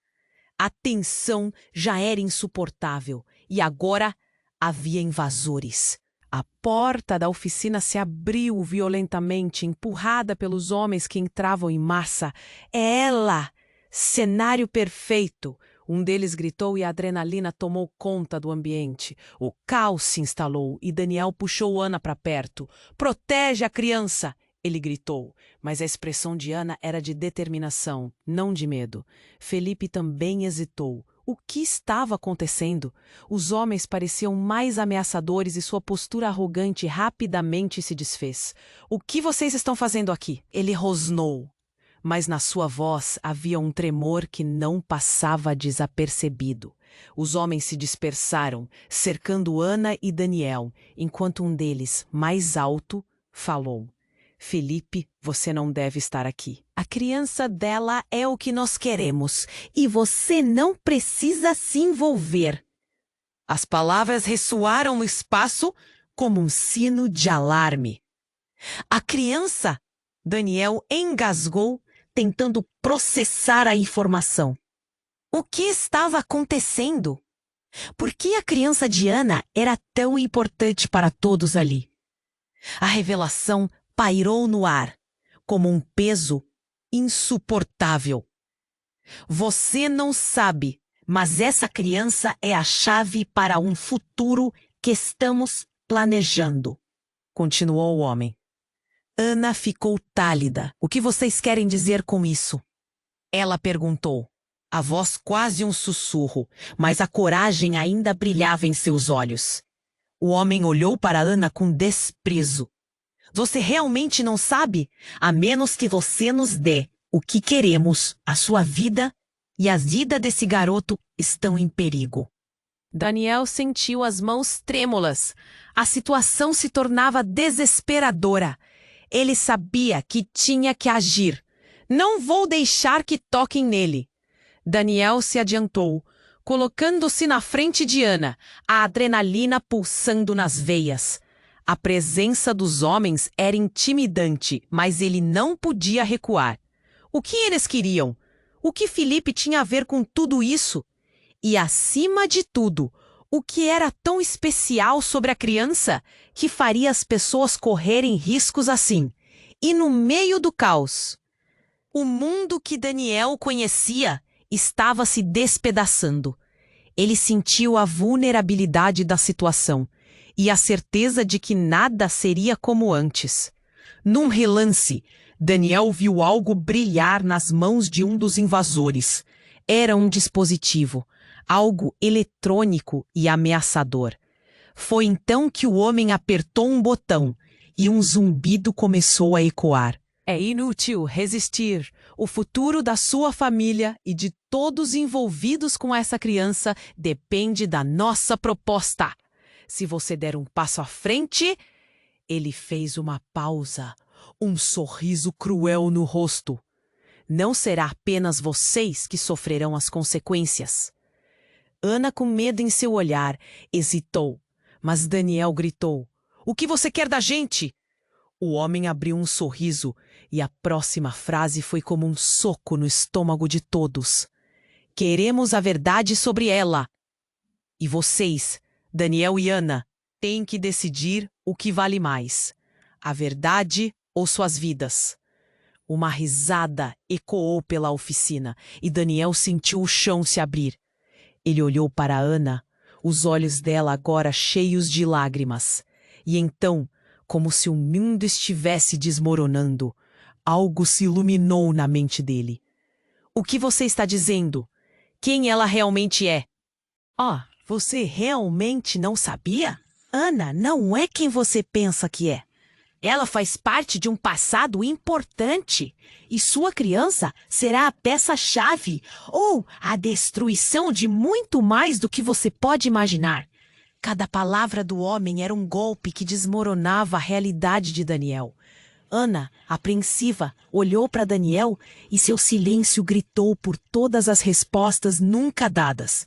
A tensão já era insuportável e agora havia invasores. A porta da oficina se abriu violentamente, empurrada pelos homens que entravam em massa. É ela! Cenário perfeito! Um deles gritou e a adrenalina tomou conta do ambiente. O caos se instalou e Daniel puxou Ana para perto. Protege a criança! Ele gritou, mas a expressão de Ana era de determinação, não de medo. Felipe também hesitou. O que estava acontecendo? Os homens pareciam mais ameaçadores e sua postura arrogante rapidamente se desfez. O que vocês estão fazendo aqui? Ele rosnou. Mas na sua voz havia um tremor que não passava desapercebido. Os homens se dispersaram, cercando Ana e Daniel, enquanto um deles, mais alto, falou: Felipe, você não deve estar aqui. A criança dela é o que nós queremos, e você não precisa se envolver. As palavras ressoaram no espaço como um sino de alarme. A criança? Daniel engasgou, tentando processar a informação. O que estava acontecendo? Por que a criança de Ana era tão importante para todos ali? A revelação pairou no ar, como um peso insuportável. Você não sabe, mas essa criança é a chave para um futuro que estamos planejando, continuou o homem. Ana ficou pálida. O que vocês querem dizer com isso? Ela perguntou. A voz quase um sussurro, mas a coragem ainda brilhava em seus olhos. O homem olhou para Ana com desprezo. Você realmente não sabe? A menos que você nos dê o que queremos, a sua vida e a vida desse garoto estão em perigo. Daniel sentiu as mãos trêmulas. A situação se tornava desesperadora. Ele sabia que tinha que agir. Não vou deixar que toquem nele. Daniel se adiantou, colocando-se na frente de Ana, a adrenalina pulsando nas veias. A presença dos homens era intimidante, mas ele não podia recuar. O que eles queriam? O que Felipe tinha a ver com tudo isso? E, acima de tudo, o que era tão especial sobre a criança que faria as pessoas correrem riscos assim? E no meio do caos? O mundo que Daniel conhecia estava se despedaçando. Ele sentiu a vulnerabilidade da situação e a certeza de que nada seria como antes. Num relance, Daniel viu algo brilhar nas mãos de um dos invasores. Era um dispositivo, algo eletrônico e ameaçador. Foi então que o homem apertou um botão e um zumbido começou a ecoar. É inútil resistir. O futuro da sua família e de todos envolvidos com essa criança depende da nossa proposta. Se você der um passo à frente... Ele fez uma pausa, um sorriso cruel no rosto. Não será apenas vocês que sofrerão as consequências. Ana, com medo em seu olhar, hesitou, mas Daniel gritou: "O que você quer da gente?" O homem abriu um sorriso e a próxima frase foi como um soco no estômago de todos. "Queremos a verdade sobre ela. E vocês, Daniel e Ana, têm que decidir o que vale mais, a verdade ou suas vidas." Uma risada ecoou pela oficina e Daniel sentiu o chão se abrir. Ele olhou para Ana, os olhos dela agora cheios de lágrimas. E então, como se o mundo estivesse desmoronando, algo se iluminou na mente dele. "O que você está dizendo? Quem ela realmente é?" Você realmente não sabia? Ana não é quem você pensa que é. Ela faz parte de um passado importante. E sua criança será a peça-chave ou a destruição de muito mais do que você pode imaginar. Cada palavra do homem era um golpe que desmoronava a realidade de Daniel. Ana, apreensiva, olhou para Daniel e seu silêncio gritou por todas as respostas nunca dadas.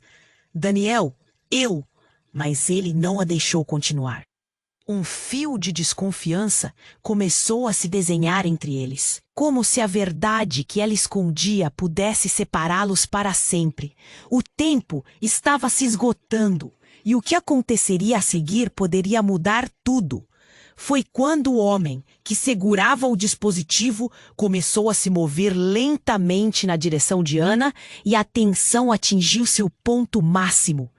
"Daniel, eu..." Mas ele não a deixou continuar. Um fio de desconfiança começou a se desenhar entre eles, como se a verdade que ela escondia pudesse separá-los para sempre. O tempo estava se esgotando e o que aconteceria a seguir poderia mudar tudo. Foi quando o homem que segurava o dispositivo começou a se mover lentamente na direção de Ana e a tensão atingiu seu ponto máximo.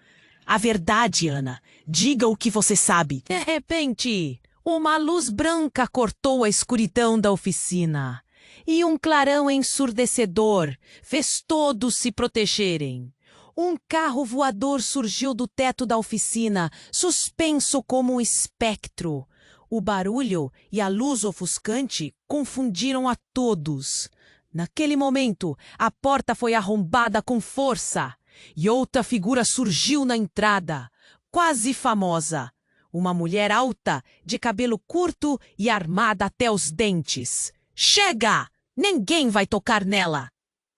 "A verdade, Ana. Diga o que você sabe." De repente, uma luz branca cortou a escuridão da oficina e um clarão ensurdecedor fez todos se protegerem. Um carro voador surgiu do teto da oficina, suspenso como um espectro. O barulho e a luz ofuscante confundiram a todos. Naquele momento, a porta foi arrombada com força. E outra figura surgiu na entrada, quase famosa. Uma mulher alta, de cabelo curto e armada até os dentes. "Chega! Ninguém vai tocar nela!"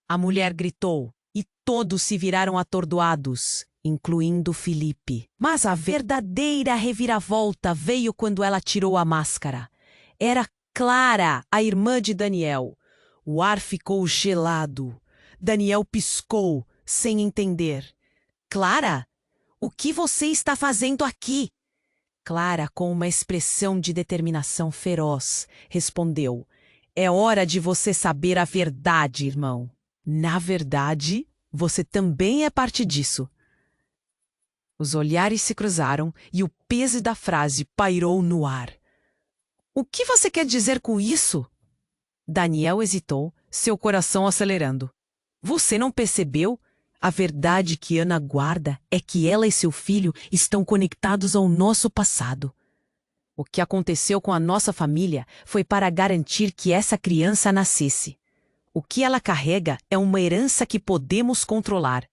A mulher gritou, e todos se viraram atordoados, incluindo Felipe. Mas a verdadeira reviravolta veio quando ela tirou a máscara. Era Clara, a irmã de Daniel. O ar ficou gelado. Daniel piscou, sem entender. "Clara, o que você está fazendo aqui?" Clara, com uma expressão de determinação feroz, respondeu: "É hora de você saber a verdade, irmão. Na verdade, você também é parte disso." Os olhares se cruzaram e o peso da frase pairou no ar. "O que você quer dizer com isso?" Daniel hesitou, seu coração acelerando. "Você não percebeu? A verdade que Ana guarda é que ela e seu filho estão conectados ao nosso passado. O que aconteceu com a nossa família foi para garantir que essa criança nascesse. O que ela carrega é uma herança que podemos controlar."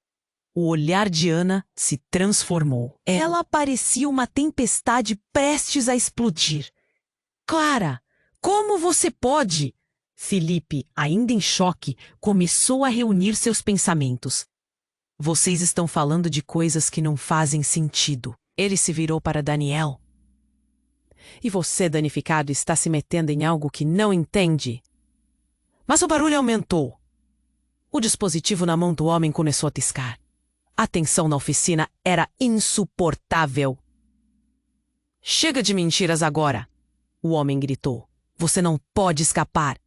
O olhar de Ana se transformou. Ela parecia uma tempestade prestes a explodir. "Clara, como você pode?" Felipe, ainda em choque, começou a reunir seus pensamentos. "Vocês estão falando de coisas que não fazem sentido." Ele se virou para Daniel. "E você, danificado, está se metendo em algo que não entende." Mas o barulho aumentou. O dispositivo na mão do homem começou a piscar. A tensão na oficina era insuportável. "Chega de mentiras agora!" O homem gritou. "Você não pode escapar."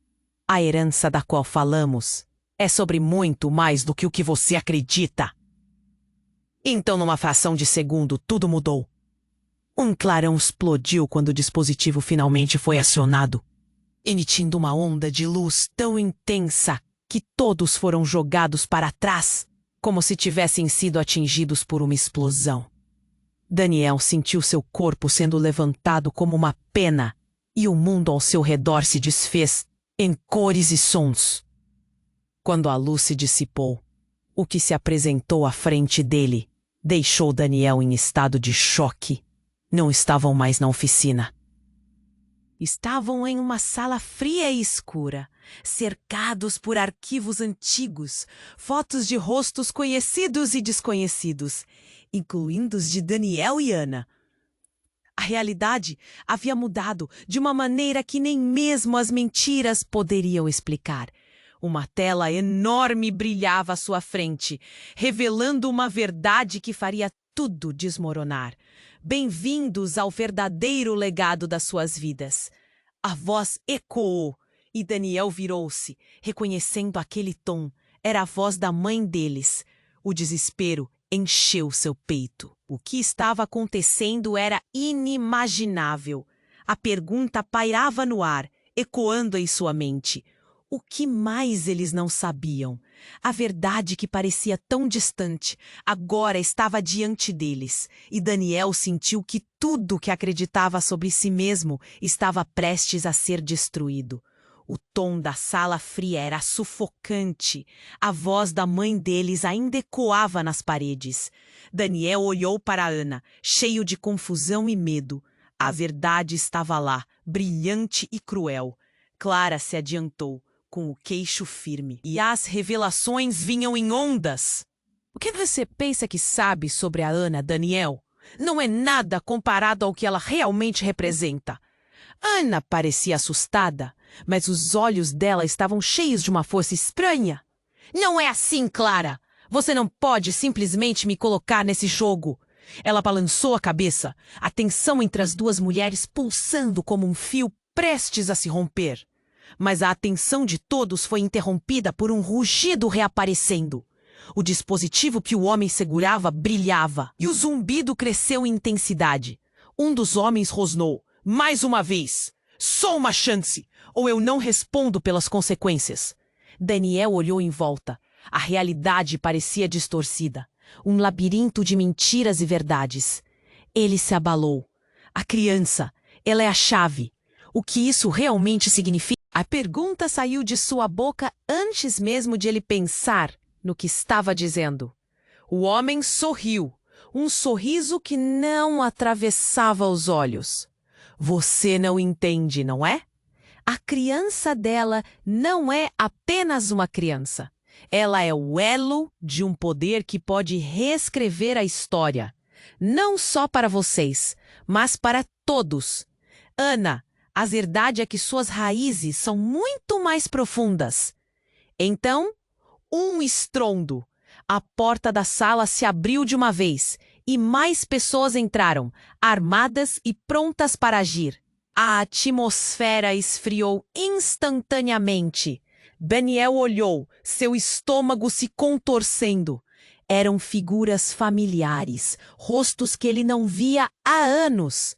A herança da qual falamos é sobre muito mais do que o que você acredita. Então, numa fração de segundo, tudo mudou. Um clarão explodiu quando o dispositivo finalmente foi acionado, emitindo uma onda de luz tão intensa que todos foram jogados para trás, como se tivessem sido atingidos por uma explosão. Daniel sentiu seu corpo sendo levantado como uma pena, e o mundo ao seu redor se desfez em cores e sons. Quando a luz se dissipou, o que se apresentou à frente dele deixou Daniel em estado de choque. Não estavam mais na oficina. Estavam em uma sala fria e escura, cercados por arquivos antigos, fotos de rostos conhecidos e desconhecidos, incluindo os de Daniel e Ana. A realidade havia mudado de uma maneira que nem mesmo as mentiras poderiam explicar. Uma tela enorme brilhava à sua frente, revelando uma verdade que faria tudo desmoronar. Bem-vindos ao verdadeiro legado das suas vidas. A voz ecoou e Daniel virou-se, reconhecendo aquele tom. Era a voz da mãe deles. O desespero encheu seu peito. O que estava acontecendo era inimaginável. A pergunta pairava no ar, ecoando em sua mente. O que mais eles não sabiam? A verdade que parecia tão distante, agora estava diante deles, e Daniel sentiu que tudo o que acreditava sobre si mesmo estava prestes a ser destruído. O tom da sala fria era sufocante. A voz da mãe deles ainda ecoava nas paredes. Daniel olhou para Ana, cheio de confusão e medo. A verdade estava lá, brilhante e cruel. Clara se adiantou, com o queixo firme, e as revelações vinham em ondas. O que você pensa que sabe sobre a Ana, Daniel? Não é nada comparado ao que ela realmente representa. Ana parecia assustada, mas os olhos dela estavam cheios de uma força estranha. Não é assim, Clara! Você não pode simplesmente me colocar nesse jogo. Ela balançou a cabeça, a tensão entre as duas mulheres pulsando como um fio prestes a se romper. Mas a atenção de todos foi interrompida por um rugido reaparecendo. O dispositivo que o homem segurava brilhava, e o zumbido cresceu em intensidade. Um dos homens rosnou, mais uma vez. Só uma chance, ou eu não respondo pelas consequências. Daniel olhou em volta. A realidade parecia distorcida. Um labirinto de mentiras e verdades. Ele se abalou. A criança, ela é a chave. O que isso realmente significa? A pergunta saiu de sua boca antes mesmo de ele pensar no que estava dizendo. O homem sorriu, um sorriso que não atravessava os olhos. Você não entende, não é? A criança dela não é apenas uma criança. Ela é o elo de um poder que pode reescrever a história. Não só para vocês, mas para todos. Ana, a verdade é que suas raízes são muito mais profundas. Então, um estrondo. A porta da sala se abriu de uma vez e mais pessoas entraram, armadas e prontas para agir. A atmosfera esfriou instantaneamente. Daniel olhou, seu estômago se contorcendo. Eram figuras familiares, rostos que ele não via há anos.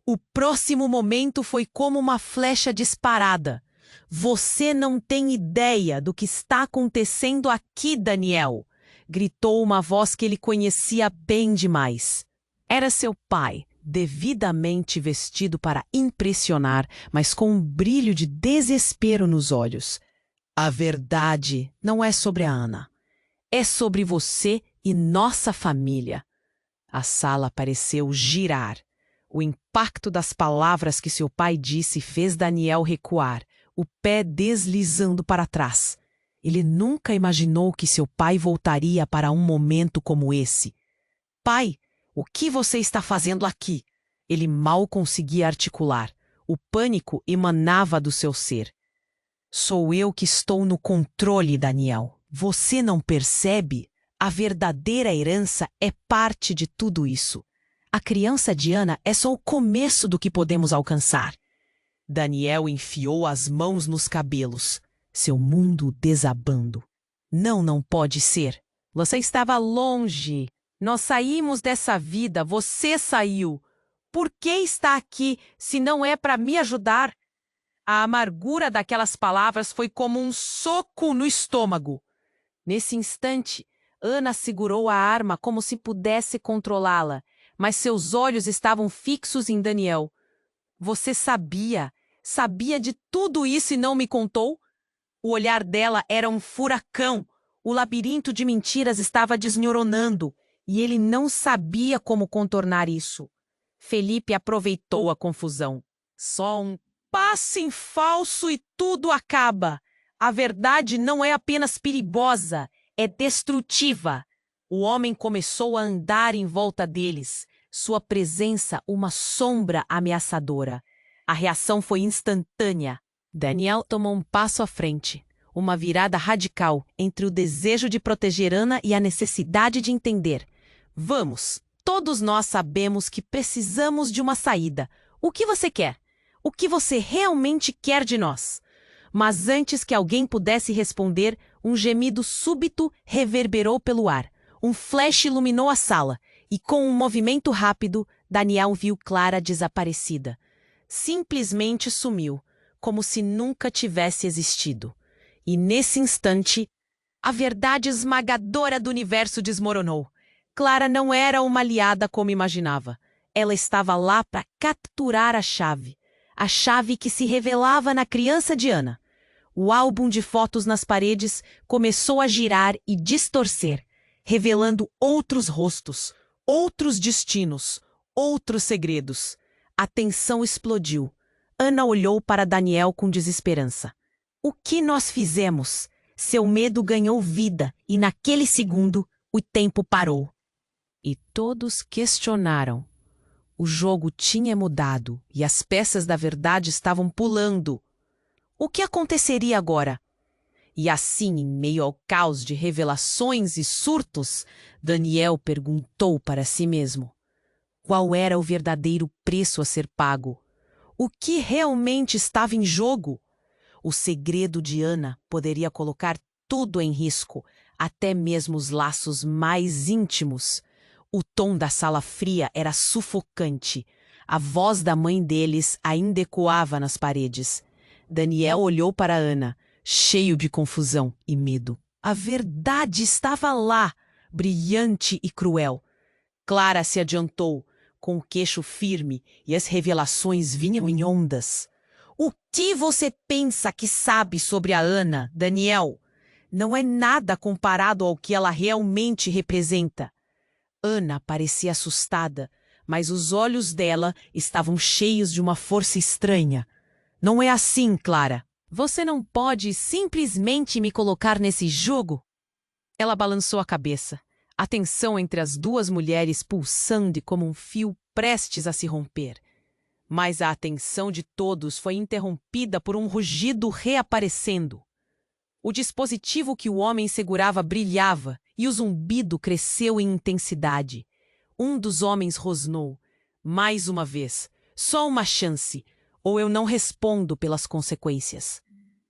O próximo momento foi como uma flecha disparada. Você não tem ideia do que está acontecendo aqui, Daniel, gritou uma voz que ele conhecia bem demais. Era seu pai, devidamente vestido para impressionar, mas com um brilho de desespero nos olhos. A verdade não é sobre a Ana. É sobre você e nossa família. A sala pareceu girar. O impacto das palavras que seu pai disse fez Daniel recuar, o pé deslizando para trás. Ele nunca imaginou que seu pai voltaria para um momento como esse. Pai, o que você está fazendo aqui? Ele mal conseguia articular. O pânico emanava do seu ser. Sou eu que estou no controle, Daniel. Você não percebe? A verdadeira herança é parte de tudo isso. A criança de Ana é só o começo do que podemos alcançar. Daniel enfiou as mãos nos cabelos. seu mundo desabando. Não, não pode ser. Você estava longe. Nós saímos dessa vida, você saiu. Por que está aqui se não é para me ajudar? A amargura daquelas palavras foi como um soco no estômago. Nesse instante, Ana segurou a arma como se pudesse controlá-la, mas seus olhos estavam fixos em Daniel. Você sabia de tudo isso e não me contou? O olhar dela era um furacão. O labirinto de mentiras estava desmoronando e ele não sabia como contornar isso. Felipe aproveitou a confusão. Só um passo em falso e tudo acaba. A verdade não é apenas perigosa, é destrutiva. O homem começou a andar em volta deles, sua presença uma sombra ameaçadora. A reação foi instantânea. Daniel tomou um passo à frente, uma virada radical entre o desejo de proteger Ana e a necessidade de entender. Vamos, todos nós sabemos que precisamos de uma saída. O que você quer? O que você realmente quer de nós? Mas antes que alguém pudesse responder, um gemido súbito reverberou pelo ar. Um flash iluminou a sala, e com um movimento rápido, Daniel viu Clara desaparecida. Simplesmente sumiu, como se nunca tivesse existido. E nesse instante, a verdade esmagadora do universo desmoronou. Clara não era uma aliada como imaginava. Ela estava lá para capturar a chave que se revelava na criança de Ana. O álbum de fotos nas paredes começou a girar e distorcer, revelando outros rostos, outros destinos, outros segredos. A tensão explodiu. Ana olhou para Daniel com desesperança. O que nós fizemos? Seu medo ganhou vida e naquele segundo o tempo parou. E todos questionaram. O jogo tinha mudado e as peças da verdade estavam pulando. O que aconteceria agora? E assim, em meio ao caos de revelações e surtos, Daniel perguntou para si mesmo: qual era o verdadeiro preço a ser pago? O que realmente estava em jogo? O segredo de Ana poderia colocar tudo em risco, até mesmo os laços mais íntimos. O tom da sala fria era sufocante. A voz da mãe deles ainda ecoava nas paredes. Daniel olhou para Ana, cheio de confusão e medo. A verdade estava lá, brilhante e cruel. Clara se adiantou, com o queixo firme, e as revelações vinham em ondas. O que você pensa que sabe sobre a Ana, Daniel? Não é nada comparado ao que ela realmente representa. Ana parecia assustada, mas os olhos dela estavam cheios de uma força estranha. Não é assim, Clara. Você não pode simplesmente me colocar nesse jogo? Ela balançou a cabeça, a tensão entre as duas mulheres pulsando como um fio prestes a se romper. Mas a atenção de todos foi interrompida por um rugido reaparecendo. O dispositivo que o homem segurava brilhava e o zumbido cresceu em intensidade. Um dos homens rosnou. Mais uma vez, só uma chance, ou eu não respondo pelas consequências.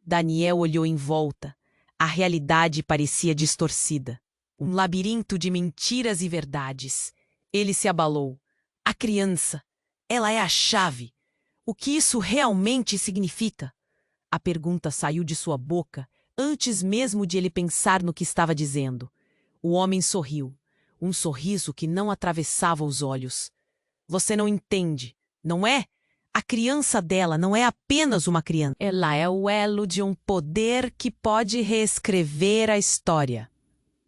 Daniel olhou em volta. A realidade parecia distorcida. Um labirinto de mentiras e verdades. Ele se abalou. A criança, ela é a chave. O que isso realmente significa? A pergunta saiu de sua boca antes mesmo de ele pensar no que estava dizendo. O homem sorriu, um sorriso que não atravessava os olhos. Você não entende, não é? A criança dela não é apenas uma criança. Ela é o elo de um poder que pode reescrever a história.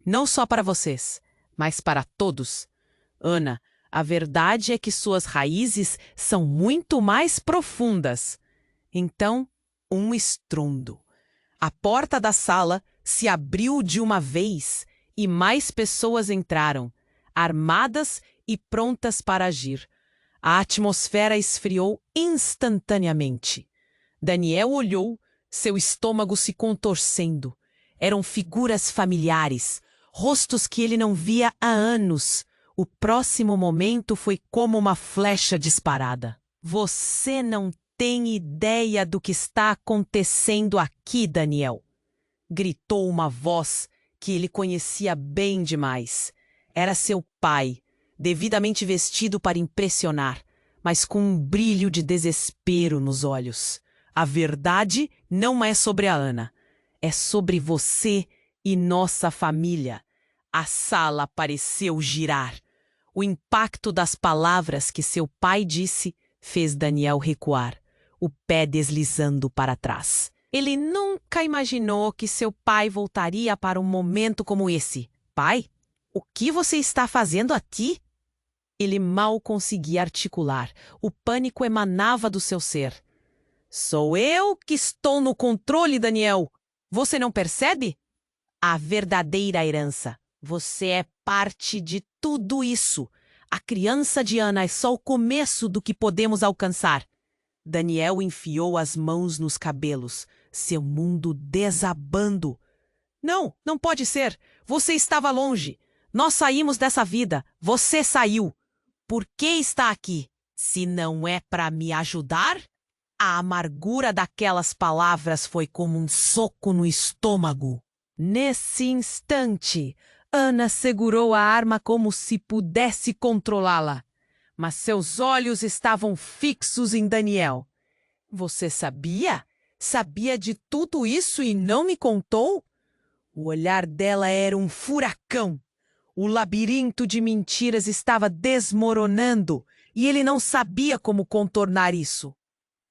Não só para vocês, mas para todos. Ana, a verdade é que suas raízes são muito mais profundas. Então, um estrondo. A porta da sala se abriu de uma vez e mais pessoas entraram, armadas e prontas para agir. A atmosfera esfriou instantaneamente. Daniel olhou, seu estômago se contorcendo. Eram figuras familiares, rostos que ele não via há anos. O próximo momento foi como uma flecha disparada. Você não tem ideia do que está acontecendo aqui, Daniel. gritou uma voz que ele conhecia bem demais. Era seu pai, devidamente vestido para impressionar, mas com um brilho de desespero nos olhos. A verdade não é sobre a Ana, é sobre você e nossa família. A sala pareceu girar. O impacto das palavras que seu pai disse fez Daniel recuar, o pé deslizando para trás. Ele nunca imaginou que seu pai voltaria para um momento como esse. Pai, o que você está fazendo aqui? Ele mal conseguia articular. O pânico emanava do seu ser. Sou eu que estou no controle, Daniel. Você não percebe? A verdadeira herança. Você é parte de tudo isso. A criança de Ana é só o começo do que podemos alcançar. Daniel enfiou as mãos nos cabelos, seu mundo desabando. Não, não pode ser. Você estava longe. Nós saímos dessa vida. Você saiu. Por que está aqui? Se não é para me ajudar? A amargura daquelas palavras foi como um soco no estômago. Nesse instante, Ana segurou a arma como se pudesse controlá-la. Mas seus olhos estavam fixos em Daniel. Você sabia? Sabia de tudo isso e não me contou? O olhar dela era um furacão. O labirinto de mentiras estava desmoronando e ele não sabia como contornar isso.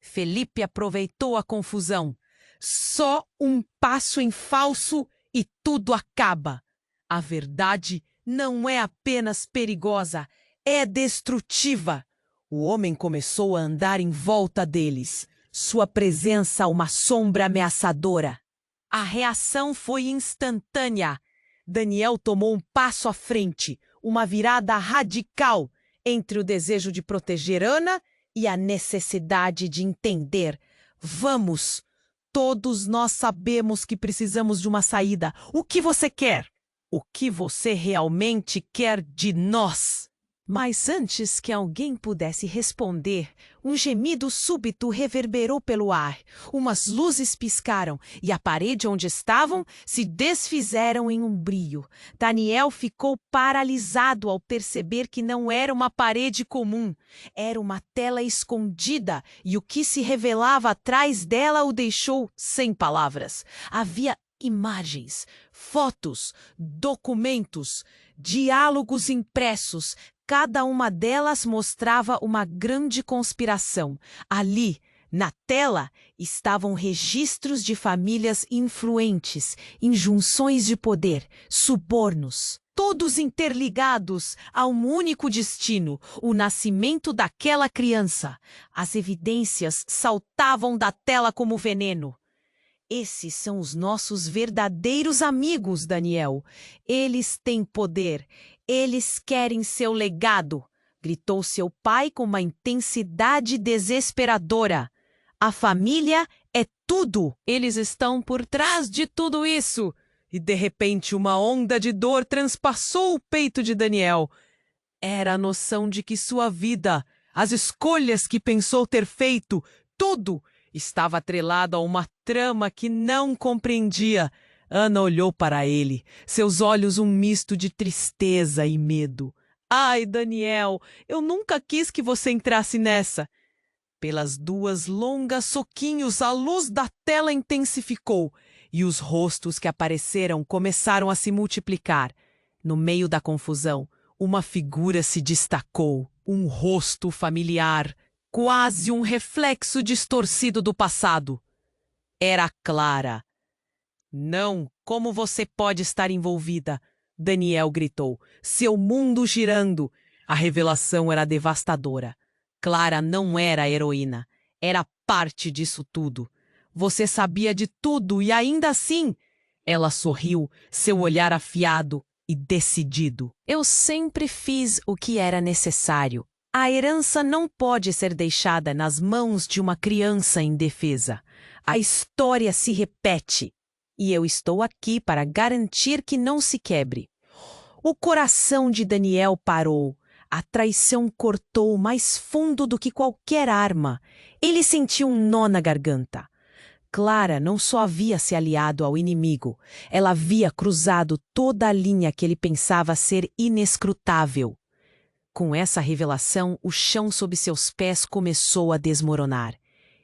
Felipe aproveitou a confusão. Só um passo em falso e tudo acaba. A verdade não é apenas perigosa, é destrutiva. O homem começou a andar em volta deles, sua presença uma sombra ameaçadora. A reação foi instantânea. Daniel tomou um passo à frente, uma virada radical entre o desejo de proteger Ana e a necessidade de entender. Vamos, todos nós sabemos que precisamos de uma saída. O que você quer? O que você realmente quer de nós? Mas antes que alguém pudesse responder, um gemido súbito reverberou pelo ar. Umas luzes piscaram e a parede onde estavam se desfizeram em um brilho. Daniel ficou paralisado ao perceber que não era uma parede comum. Era uma tela escondida e o que se revelava atrás dela o deixou sem palavras. Havia imagens, fotos, documentos, diálogos impressos. Cada uma delas mostrava uma grande conspiração. Ali, na tela, estavam registros de famílias influentes, injunções de poder, subornos, todos interligados a um único destino, o nascimento daquela criança. As evidências saltavam da tela como veneno. Esses são os nossos verdadeiros amigos, Daniel. Eles têm poder. Eles querem seu legado, gritou seu pai com uma intensidade desesperadora. A família é tudo. Eles estão por trás de tudo isso. E de repente uma onda de dor transpassou o peito de Daniel. Era a noção de que sua vida, as escolhas que pensou ter feito, tudo estava atrelado a uma trama que não compreendia. Ana olhou para ele, seus olhos um misto de tristeza e medo. Ai, Daniel, eu nunca quis que você entrasse nessa. Pelas duas longas soquinhos, a luz da tela intensificou e os rostos que apareceram começaram a se multiplicar. No meio da confusão, uma figura se destacou, um rosto familiar, quase um reflexo distorcido do passado. Era Clara. Não, como você pode estar envolvida? Daniel gritou, seu mundo girando. A revelação era devastadora. Clara não era a heroína, era parte disso tudo. Você sabia de tudo e ainda assim... Ela sorriu, seu olhar afiado e decidido. Eu sempre fiz o que era necessário. A herança não pode ser deixada nas mãos de uma criança indefesa. A história se repete. E eu estou aqui para garantir que não se quebre. O coração de Daniel parou. A traição cortou mais fundo do que qualquer arma. Ele sentiu um nó na garganta. Clara não só havia se aliado ao inimigo, ela havia cruzado toda a linha que ele pensava ser inescrutável. Com essa revelação, o chão sob seus pés começou a desmoronar.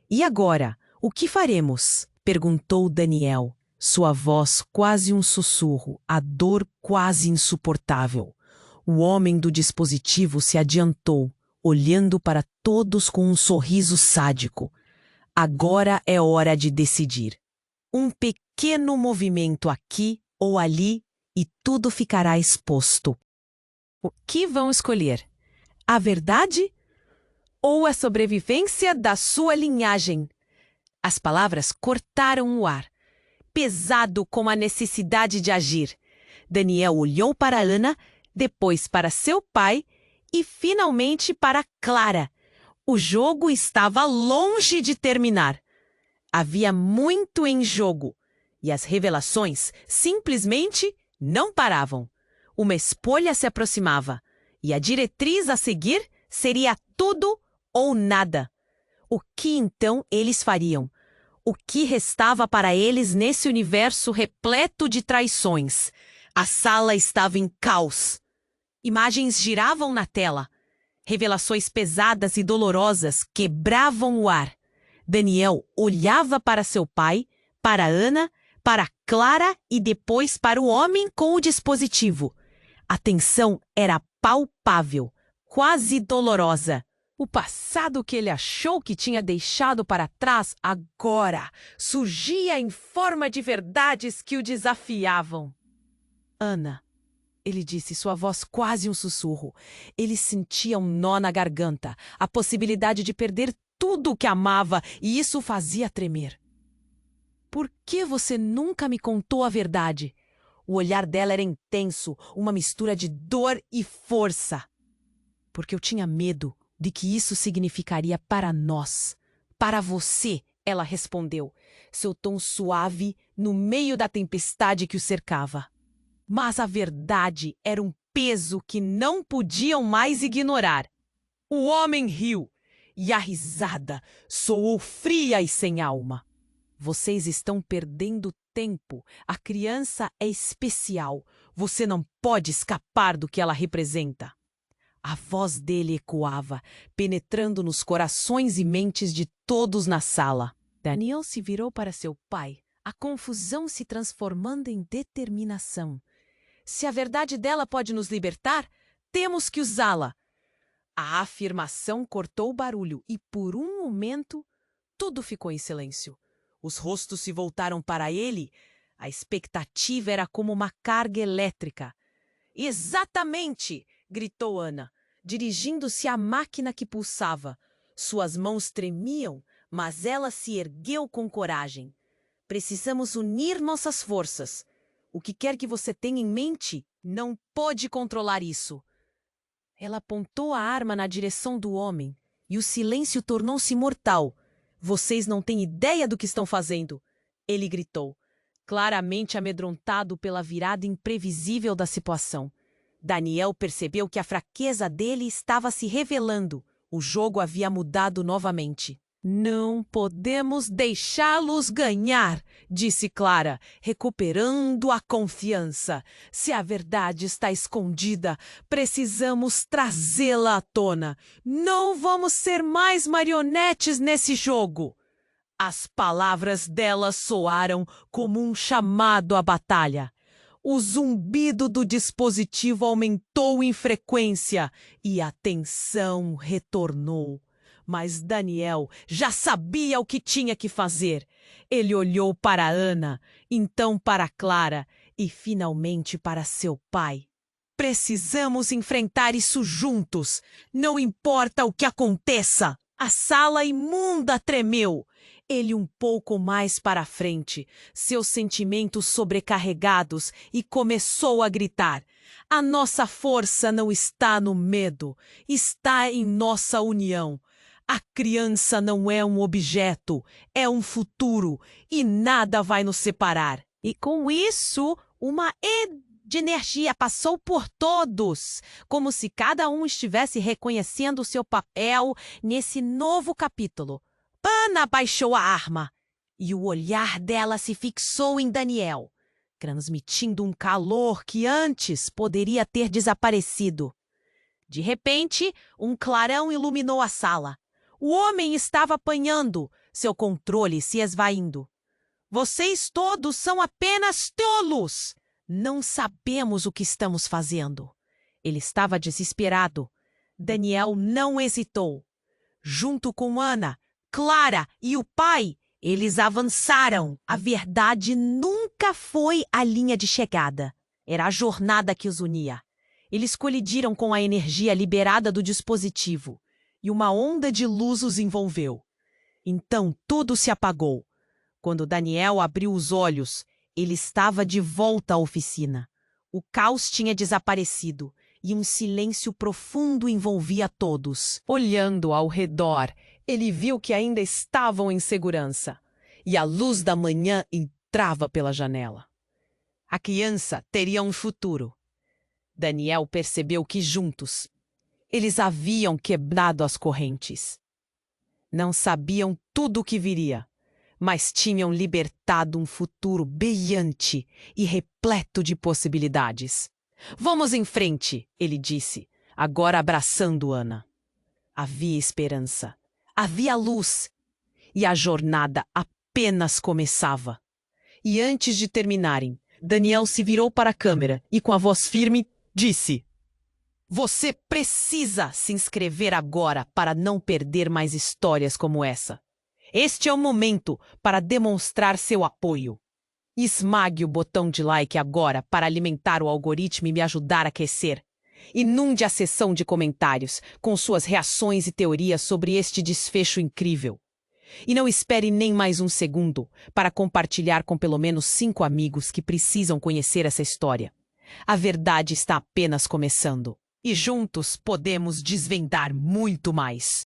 E agora, o que faremos? Perguntou Daniel, sua voz quase um sussurro, a dor quase insuportável. O homem do dispositivo se adiantou, olhando para todos com um sorriso sádico. Agora é hora de decidir. Um pequeno movimento aqui ou ali e tudo ficará exposto. O que vão escolher? A verdade ou a sobrevivência da sua linhagem? As palavras cortaram o ar, pesado como a necessidade de agir. Daniel olhou para Ana, depois para seu pai e finalmente para Clara. O jogo estava longe de terminar. Havia muito em jogo e as revelações simplesmente não paravam. Uma escolha se aproximava e a diretriz a seguir seria tudo ou nada. O que então eles fariam? O que restava para eles nesse universo repleto de traições? A sala estava em caos. Imagens giravam na tela. Revelações pesadas e dolorosas quebravam o ar. Daniel olhava para seu pai, para Ana, para Clara e depois para o homem com o dispositivo. A tensão era palpável, quase dolorosa. O passado que ele achou que tinha deixado para trás agora surgia em forma de verdades que o desafiavam. Ana, ele disse, sua voz quase um sussurro. Ele sentia um nó na garganta, a possibilidade de perder tudo o que amava, e isso o fazia tremer. Por que você nunca me contou a verdade? O olhar dela era intenso, uma mistura de dor e força. Porque eu tinha medo de que isso significaria para nós. Para você, ela respondeu, seu tom suave no meio da tempestade que o cercava. Mas a verdade era um peso que não podiam mais ignorar. O homem riu, e a risada soou fria e sem alma. Vocês estão perdendo tempo. A criança é especial. Você não pode escapar do que ela representa. A voz dele ecoava, penetrando nos corações e mentes de todos na sala. Daniel se virou para seu pai, a confusão se transformando em determinação. Se a verdade dela pode nos libertar, temos que usá-la. A afirmação cortou o barulho e, por um momento, tudo ficou em silêncio. Os rostos se voltaram para ele. A expectativa era como uma carga elétrica. Exatamente! Gritou Ana, dirigindo-se à máquina que pulsava. Suas mãos tremiam, mas ela se ergueu com coragem. Precisamos unir nossas forças. O que quer que você tenha em mente não pode controlar isso. Ela apontou a arma na direção do homem e o silêncio tornou-se mortal. Vocês não têm ideia do que estão fazendo, ele gritou, claramente amedrontado pela virada imprevisível da situação. Daniel percebeu que a fraqueza dele estava se revelando. O jogo havia mudado novamente. Não podemos deixá-los ganhar, disse Clara, recuperando a confiança. Se a verdade está escondida, precisamos trazê-la à tona. Não vamos ser mais marionetes nesse jogo. As palavras dela soaram como um chamado à batalha. O zumbido do dispositivo aumentou em frequência e a tensão retornou. Mas Daniel já sabia o que tinha que fazer. Ele olhou para Ana, então para Clara e finalmente para seu pai. Precisamos enfrentar isso juntos. Não importa o que aconteça. A sala imunda tremeu. Ele um pouco mais para a frente, seus sentimentos sobrecarregados, e começou a gritar. A nossa força não está no medo, está em nossa união. A criança não é um objeto, é um futuro, e nada vai nos separar. E com isso, uma de energia passou por todos, como se cada um estivesse reconhecendo o seu papel nesse novo capítulo. Ana baixou a arma. e o olhar dela se fixou em Daniel, transmitindo um calor que antes poderia ter desaparecido. De repente, um clarão iluminou a sala. O homem estava apanhando, seu controle se esvaindo. Vocês todos são apenas tolos! Não sabemos o que estamos fazendo. Ele estava desesperado. Daniel não hesitou. Junto com Ana, Clara e o pai, eles avançaram. A verdade nunca foi a linha de chegada. Era a jornada que os unia. Eles colidiram com a energia liberada do dispositivo, e uma onda de luz os envolveu. Então tudo se apagou. Quando Daniel abriu os olhos, ele estava de volta à oficina. O caos tinha desaparecido e um silêncio profundo envolvia todos. Olhando ao redor, ele viu que ainda estavam em segurança, e a luz da manhã entrava pela janela. A criança teria um futuro. Daniel percebeu que juntos, eles haviam quebrado as correntes. Não sabiam tudo o que viria, mas tinham libertado um futuro brilhante e repleto de possibilidades. Vamos em frente, ele disse, agora abraçando Ana. Havia esperança, havia luz, e a jornada apenas começava. E antes de terminarem, Daniel se virou para a câmera e, com a voz firme, disse: Você precisa se inscrever agora para não perder mais histórias como essa. Este é o momento para demonstrar seu apoio. Esmague o botão de like agora para alimentar o algoritmo e me ajudar a crescer. Inunde a seção de comentários com suas reações e teorias sobre este desfecho incrível. E não espere nem mais um segundo para compartilhar com pelo menos 5 amigos que precisam conhecer essa história. A verdade está apenas começando. E juntos podemos desvendar muito mais.